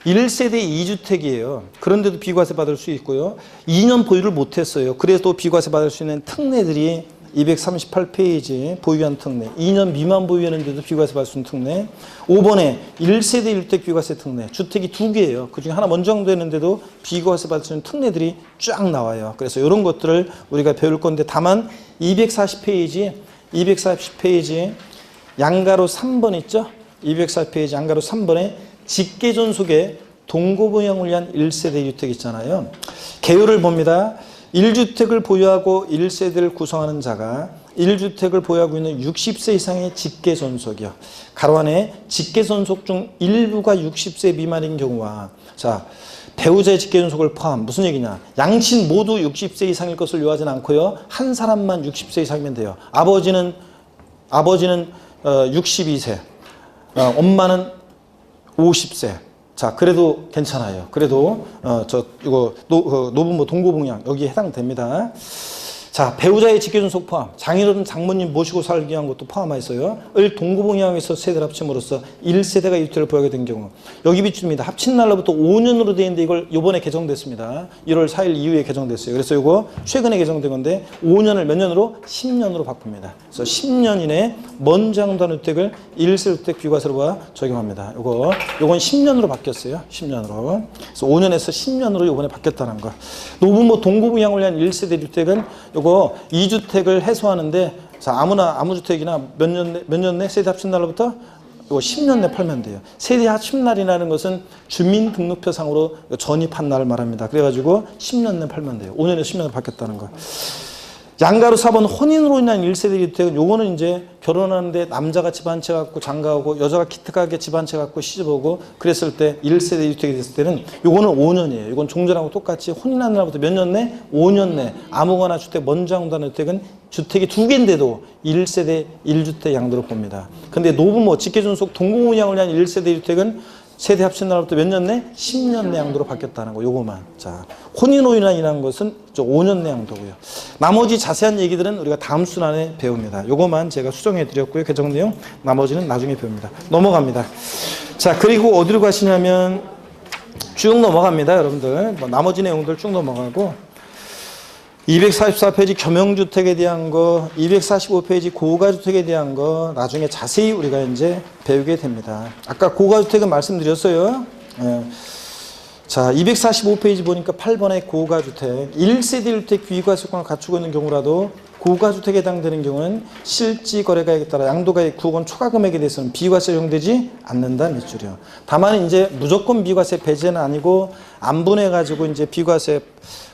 1세대 2주택이에요. 그런데도 비과세 받을 수 있고요. 2년 보유를 못했어요. 그래도 비과세 받을 수 있는 특례들이 238페이지 보유한 특례, 2년 미만 보유했는데도 비과세 받을 수 있는 특례, 5번에 1세대 1주택 비과세 특례, 주택이 2개예요. 그중에 하나 먼저 양도했는데도 비과세 받을 수 있는 특례들이 쫙 나와요. 그래서 이런 것들을 우리가 배울 건데 다만 240페이지 양가로 3번 있죠? 240페이지 양가로 3번에 직계존속의 동거부양을 위한 1세대 1주택 있잖아요. 개요를 봅니다. 1주택을 보유하고 1세대를 구성하는 자가 1주택을 보유하고 있는 60세 이상의 직계존속이요. 가로 안에 직계존속 중 일부가 60세 미만인 경우와 자 배우자의 직계존속을 포함 무슨 얘기냐. 양친 모두 60세 이상일 것을 요하지는 않고요. 한 사람만 60세 이상이면 돼요. 아버지는 62세, 엄마는 50세. 자, 그래도 괜찮아요. 그래도 이거 노부모 동거봉양 여기에 해당됩니다. 자, 배우자의 직계존속 포함, 장인어른 장모님 모시고 살기 위한 것도 포함하여 있어요. 을 동거봉양에서 세대를 합침으로써 1세대가 유태를 보하게 된 경우 여기 비춥니다. 합친 날로부터 5년으로 되어 있는데 이걸 요번에 개정됐습니다. 1월 4일 이후에 개정됐어요. 그래서 이거 최근에 개정된 건데 5년을 몇 년으로? 10년으로 바꿉니다. 그래서 10년 이내 먼 장도한 주택을 1세 주택 비과세로 적용합니다. 요건 10년으로 바뀌었어요. 10년으로. 그래서 5년에서 10년으로 요번에 바뀌었다는 거. 노부모 동거부양을 위한 1세대 주택은 요거 2주택을 해소하는데 자, 아무 주택이나 몇 년 내 세대 합친 날로부터 이거 10년 내 팔면 돼요. 세대 합친 날이라는 것은 주민등록표상으로 전입한 날을 말합니다. 그래가지고 10년 내 팔면 돼요. 5년에 10년으로 바뀌었다는 거. 양가로 4번 혼인으로 인한 1세대 주택은 요거는 이제 결혼하는데 남자가 집 한 채 갖고 장가오고 여자가 기특하게 집 한 채 갖고 시집오고 그랬을 때 1세대 주택이 됐을 때는 요거는 5년이에요. 이건 종전하고 똑같이 혼인한 날부터 몇 년 내? 5년 내. 아무거나 주택 먼장도한 주택은 주택이 2개인데도 1세대 1주택 양도로 봅니다. 근데 노부모 직계존속 동거부양을 위한 1세대 주택은 세대 합친 날부터 몇 년 내? 10년 내 양도로 바뀌었다는 거, 요거만. 자, 혼인으로 인한 것은 5년 내 양도고요. 나머지 자세한 얘기들은 우리가 다음 순환에 배웁니다. 요거만 제가 수정해 드렸고요. 개정 내용, 나머지는 나중에 배웁니다. 넘어갑니다. 자, 그리고 어디로 가시냐면 쭉 넘어갑니다, 여러분들. 나머지 내용들 쭉 넘어가고 244페이지 겸용주택에 대한 거, 245페이지 고가주택에 대한 거 나중에 자세히 우리가 이제 배우게 됩니다. 아까 고가주택은 말씀드렸어요. 예. 자, 245페이지 보니까 8번의 고가주택, 1세대 주택 비과세권을 갖추고 있는 경우라도 고가주택에 해당되는 경우는 실지 거래가액에 따라 양도가액 9억 원 초과 금액에 대해서는 비과세 적용되지 않는다 몇 줄이요. 다만 이제 무조건 비과세 배제는 아니고 안분해가지고 이제 비과세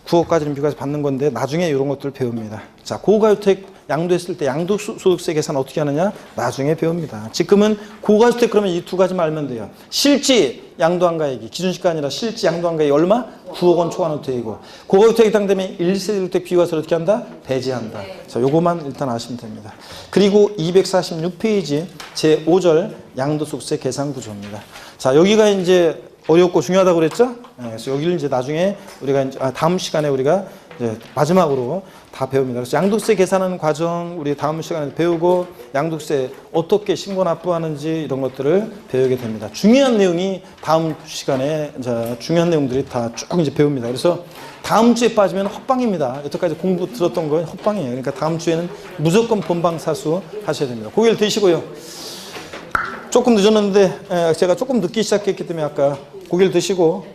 9억까지는 비과세 받는 건데 나중에 이런 것들을 배웁니다. 자, 고가주택 양도했을 때 양도소득세 계산 어떻게 하느냐? 나중에 배웁니다. 지금은 고가주택 그러면 이 두 가지만 알면 돼요. 실지 양도한 가액이 기준시가 아니라 실지 양도한 가액이 얼마? 9억 원 초과는 되고 고가주택에 해당되면 1세대 주택 비과세를 어떻게 한다? 배제한다. 자, 요거만 일단 아시면 됩니다. 그리고 246페이지 제5절 양도소득세 계산 구조입니다. 자, 여기가 이제 어렵고 중요하다고 그랬죠? 네, 그래서 여기를 이제 나중에 우리가 이제 다음 시간에 우리가 이제 마지막으로 다 배웁니다. 그래서 양도세 계산하는 과정 우리 다음 시간에 배우고 양도세 어떻게 신고 납부하는지 이런 것들을 배우게 됩니다. 중요한 내용이 다음 시간에 이제 중요한 내용들이 다 쭉 이제 배웁니다. 그래서 다음 주에 빠지면 헛방입니다. 여태까지 공부 들었던 건 헛방이에요. 그러니까 다음 주에는 무조건 본방사수 하셔야 됩니다. 고개를 드시고요. 조금 늦었는데 제가 조금 늦게 시작했기 때문에 아까 고개를 드시고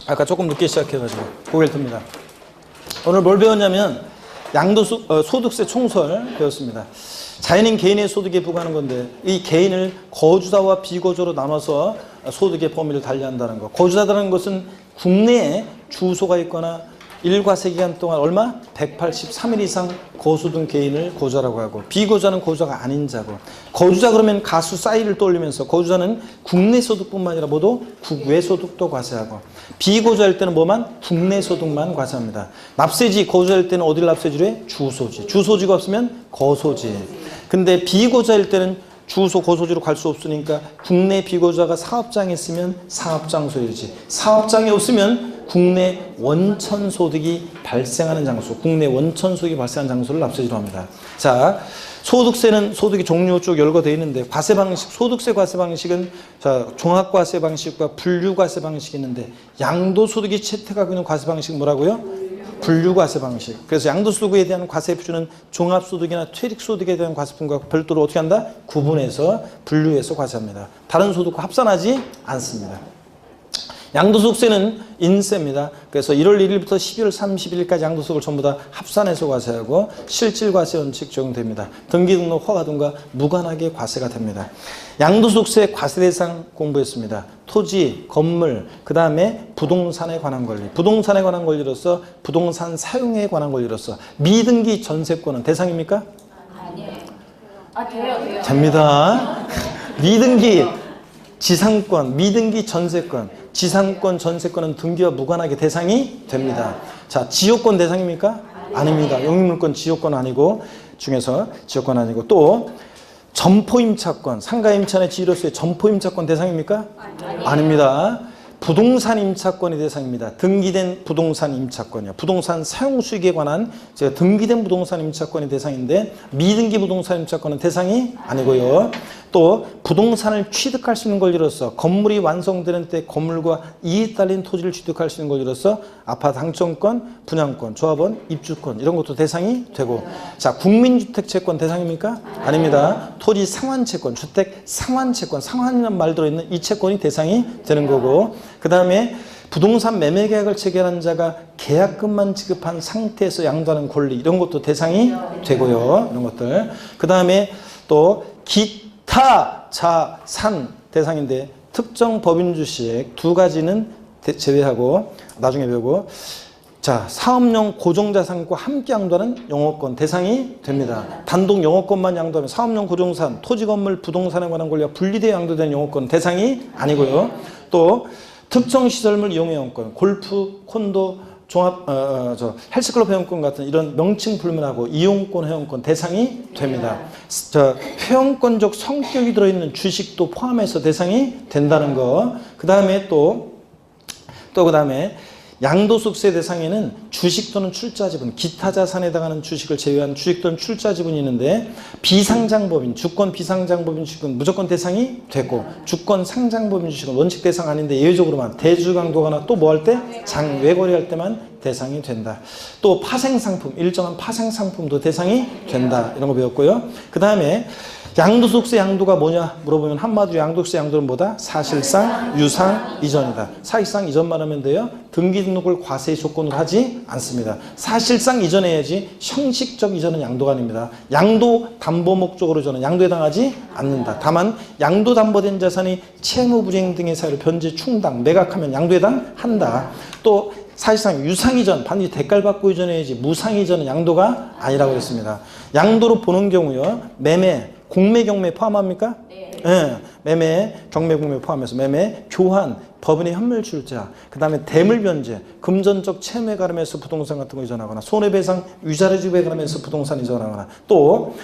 아까 조금 늦게 시작해가지고 고개를 듭니다. 오늘 뭘 배웠냐면 소득세 총설 배웠습니다. 자연인 개인의 소득에 부과하는 건데 이 개인을 거주자와 비거주로 나눠서 소득의 범위를 달리한다는 거. 거주자라는 것은 국내에 주소가 있거나 일과세 기간 동안 얼마? 183일 이상 거주둔 개인을 거주자라고 하고 비거주자는 거주자가 아닌 자고 거주자 그러면 가수 싸이를 떠올리면서 거주자는 국내 소득뿐만 아니라 모두 국외 소득도 과세하고 비거주자일 때는 뭐만? 국내 소득만 과세합니다. 납세지 거주자일 때는 어디를 납세지로 해? 주소지. 주소지가 없으면 거소지. 근데 비거주자일 때는 주소 거소지로 갈 수 없으니까 국내 비거주자가 사업장에 있으면 사업장 소유지. 사업장이 없으면 국내 원천 소득이 발생하는 장소, 국내 원천 소득이 발생하는 장소를 납세지로 합니다. 자, 소득세는 소득이 종류 쭉 열거되어 있는데 과세 방식, 소득세 과세 방식은 자, 종합과세 방식과 분류과세 방식이 있는데 양도소득이 채택하고 있는 과세 방식은 뭐라고요? 분류과세 방식. 그래서 양도소득에 대한 과세 표준은 종합소득이나 퇴직소득에 대한 과세품과 별도로 어떻게 한다? 구분해서 분류해서 과세합니다. 다른 소득과 합산하지 않습니다. 양도소득세는 인세입니다. 그래서 1월 1일부터 12월 30일까지 양도소득을 전부 다 합산해서 과세하고 실질과세 원칙 적용됩니다. 등기등록 허가 등과 무관하게 과세가 됩니다. 양도소득세 과세 대상 공부했습니다. 토지, 건물, 그 다음에 부동산에 관한 권리. 부동산에 관한 권리로서 부동산 사용에 관한 권리로서 미등기 전세권은 대상입니까? 아니에요. 돼요. 됩니다. 미등기 지상권, 미등기 전세권, 지상권, 전세권은 등기와 무관하게 대상이 됩니다. 자, 지역권 대상입니까? 아닙니다. 영유물권 지역권 아니고 중에서 지역권 아니고 또 점포임차권, 상가임차의 지위로서의 점포임차권 대상입니까? 아닙니다. 부동산 임차권의 대상입니다. 등기된 부동산 임차권이요. 부동산 사용 수익에 관한 제가 등기된 부동산 임차권의 대상인데 미등기 부동산 임차권은 대상이 아니고요. 또 부동산을 취득할 수 있는 권리로서 건물이 완성되는 때 건물과 이에 딸린 토지를 취득할 수 있는 권리로서 아파트 당첨권, 분양권, 조합원, 입주권 이런 것도 대상이 되고 자 국민주택 채권 대상입니까? 아닙니다. 토지 상환채권, 주택 상환채권, 상환이라는 말 들어있는 이 채권이 대상이 되는 거고 그 다음에 부동산 매매 계약을 체결한 자가 계약금만 지급한 상태에서 양도하는 권리 이런 것도 대상이 되고요. 이런 것들. 그 다음에 또 기타 자산 대상인데 특정 법인 주식 두 가지는 제외하고 나중에 배우고 자 사업용 고정자산과 함께 양도하는 영업권 대상이 됩니다. 단독 영업권만 양도하면 사업용 고정자산, 토지 건물 부동산에 관한 권리와 분리되어 양도된 영업권 대상이 아니고요. 또 특정 시설물 이용 회원권, 골프, 콘도, 종합 헬스클럽 회원권 같은 이런 명칭 불문하고 이용권 회원권 대상이 됩니다. 회원권적 성격이 들어있는 주식도 포함해서 대상이 된다는 거. 그 다음에 또 그 다음에 양도소득세 대상에는 주식 또는 출자 지분, 기타 자산에 해당하는 주식을 제외한 주식 또는 출자 지분이 있는데 비상장법인, 주권 비상장법인 주식은 무조건 대상이 되고 주권 상장법인 주식은 원칙 대상 아닌데 예외적으로만 대주강도거나 또 뭐 할 때 장외거래 할 때만 대상이 된다. 또 파생상품, 일정한 파생상품도 대상이 된다. 이런 거 배웠고요. 그 다음에 양도소득세 양도가 뭐냐 물어보면 한마디로 양도소득세 양도는 뭐다? 사실상 유상 이전이다. 사실상 이전만 하면 돼요. 등기 등록을 과세의 조건으로 하지 않습니다. 사실상 이전해야지 형식적 이전은 양도가 아닙니다. 양도 담보 목적으로 저는 양도에 해당하지 않는다. 다만 양도 담보된 자산이 채무불이행 등의 사유로 변제 충당 매각하면 양도에 해당한다. 또 사실상 유상이전 반드시 대가를 받고 이전해야지 무상이전은 양도가 아니라고 했습니다. 양도로 보는 경우요. 매매, 공매, 경매 포함합니까? 네. 네. 매매, 경매, 공매 포함해서 매매, 교환, 법인의 현물 출자, 그 다음에 대물 변제, 금전적 채무에 가름해서 부동산 같은 거 이전하거나 손해배상 위자료 지급에 가름해서 부동산 이전하거나 또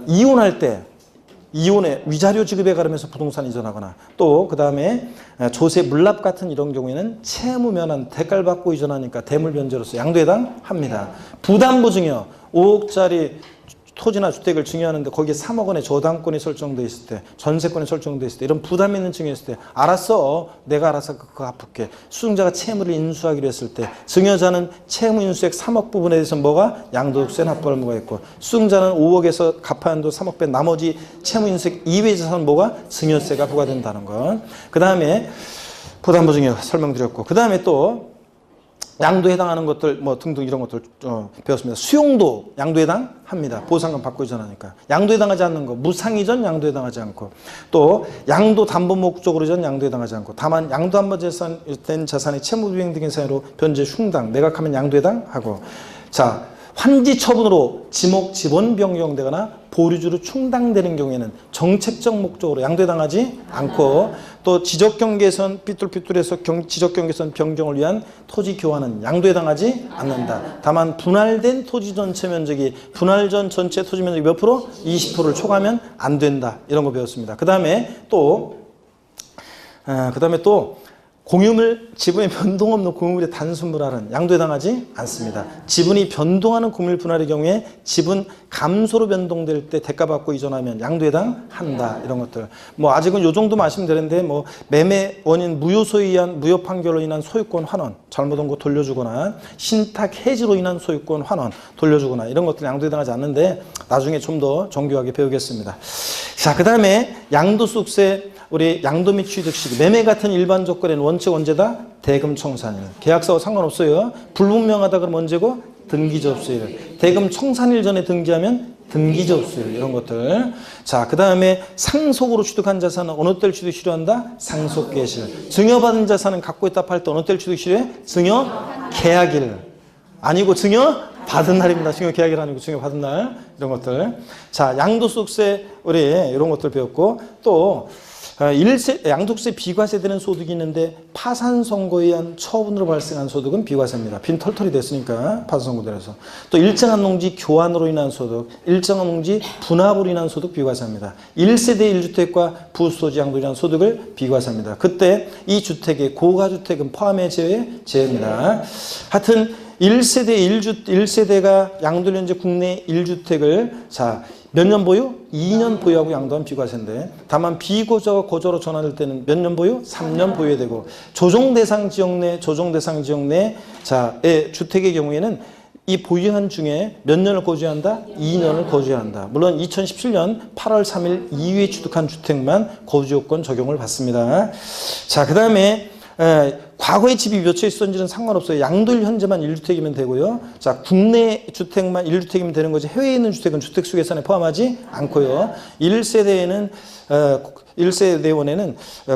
이혼할 때 이혼의 위자료 지급에 가름해서 부동산 이전하거나 또 그 다음에 조세 물납 같은 이런 경우에는 채무 면한 대가를 받고 이전하니까 대물 변제로서 양도에 해당합니다. 부담보 증여 5억짜리 토지나 주택을 증여하는데 거기에 3억 원의 저당권이 설정돼 있을 때 전세권이 설정돼 있을 때 이런 부담 있는 증여했을 때 알았어 내가 알아서 그거 갚을게 수증자가 채무를 인수하기로 했을 때 증여자는 채무 인수액 3억 부분에 대해서 뭐가 양도소득세 납부 의무가 있고 수증자는 5억에서 갚아야 한도 3억 뺀 나머지 채무 인수액 이외의 자산은 뭐가 증여세가 부과된다는 거. 그 다음에 부담보 증여 설명드렸고 그 다음에 또 양도에 해당하는 것들 뭐 등등 이런 것들 배웠습니다. 수용도 양도에 해당합니다. 보상금 받고 이전하니까. 양도에 해당하지 않는 거 무상이전 양도에 해당하지 않고 또 양도 담보 목적으로 이전 양도에 해당하지 않고 다만 양도 담보 된 자산의 채무비행 등의 사유로 변제 흉당 매각하면 양도에 해당하고 자 환지 처분으로 지목 지번 변경되거나 보류주로 충당되는 경우에는 정책적 목적으로 양도에 해당하지 않고 또 지적경계선 삐뚤삐뚤해서 지적경계선 변경을 위한 토지 교환은 양도에 해당하지 않는다. 다만 분할된 토지 전체 면적이 분할 전 전체 토지 면적이 몇 프로? 20%를 초과하면 안 된다. 이런 거 배웠습니다. 그 다음에 또 공유물, 지분의 변동 없는 공유물의 단순 분할은 양도에 해당하지 않습니다. 지분이 변동하는 공유물 분할의 경우에 지분 감소로 변동될 때 대가받고 이전하면 양도에 해당한다. 이런 것들. 뭐 아직은 요 정도만 아시면 되는데 뭐 매매 원인 무효소에 의한 무효 판결로 인한 소유권 환원, 잘못한 거 돌려주거나 신탁 해지로 인한 소유권 환원 돌려주거나 이런 것들 양도에 해당하지 않는데 나중에 좀 더 정교하게 배우겠습니다. 자, 그 다음에 양도소득세 우리 양도 및 취득 시기 매매 같은 일반 조건에는 원칙 언제다? 대금 청산일. 계약서와 상관없어요. 불분명하다 그러면 언제고? 등기 접수일. 대금 청산일 전에 등기하면 등기 접수일. 이런 것들. 자, 그 다음에 상속으로 취득한 자산은 어느 때를 취득 실효한다? 상속 개시일. 증여받은 자산은 갖고 있다 팔 때 어느 때를 취득 실효해? 증여 계약일. 아니고 증여 받은 날입니다. 증여 계약일 아니고 증여 받은 날. 이런 것들. 자, 양도소득세 우리 이런 것들 배웠고 또 양도세 비과세되는 소득이 있는데 파산 선고에 의한 처분으로 발생한 소득은 비과세입니다. 빈 털털이 됐으니까 파산 선고되어서. 또 일정한 농지 교환으로 인한 소득, 일정한 농지 분합으로 인한 소득 비과세입니다. 1세대 1주택과 부수소지 양도로 인한 소득을 비과세합니다. 그때 이 주택의 고가주택은 포함해 제외입니다. 하여튼 1세대가 양도를 현재 국내 1주택을 몇 년 보유? 2년 보유하고 양도한 비과세인데 다만 비고저가 고저로 전환될 때는 몇 년 보유? 3년 보유해야 되고 조정대상 지역 내 주택의 경우에는 이 보유한 중에 몇 년을 거주한다? 2년을 거주한다. 물론 2017년 8월 3일 이후에 취득한 주택만 거주요건 적용을 받습니다. 자, 그 다음에 과거에 집이 몇 채 있었는지는 상관없어요. 양도일 현재만 1주택이면 되고요. 자, 국내 주택만 1주택이면 되는 거지 해외에 있는 주택은 주택수 계산에 포함하지 않고요. 1세대원에는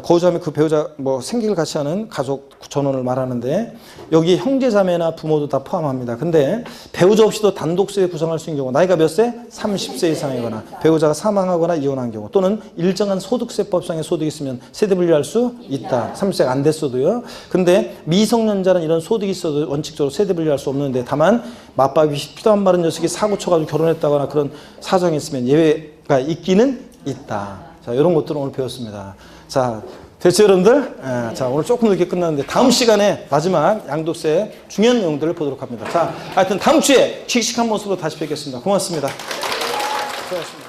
거주하면 그 배우자 생계를 같이 하는 가족 전원을 말하는데 여기 형제자매나 부모도 다 포함합니다. 근데 배우자 없이도 단독세 구성할 수 있는 경우 나이가 몇 세? 30세 이상이거나 배우자가 사망하거나 이혼한 경우 또는 일정한 소득세법상의 소득이 있으면 세대 분리할 수 있다. 30세가 안 됐어도요. 근데 미성년자는 이런 소득이 있어도 원칙적으로 세대 분리할 수 없는데 다만 맞박이 피도 안 마른 녀석이 사고 쳐가지고 결혼했다거나 그런 사정이 있으면 예외가 있기는 있다. 자, 이런 것들을 오늘 배웠습니다. 자, 됐죠, 여러분들? 자, 오늘 조금 늦게 끝났는데 다음 시간에 마지막 양도세 중요한 내용들을 보도록 합니다. 자, 하여튼 다음 주에 씩씩한 모습으로 다시 뵙겠습니다. 고맙습니다. 수고하셨습니다.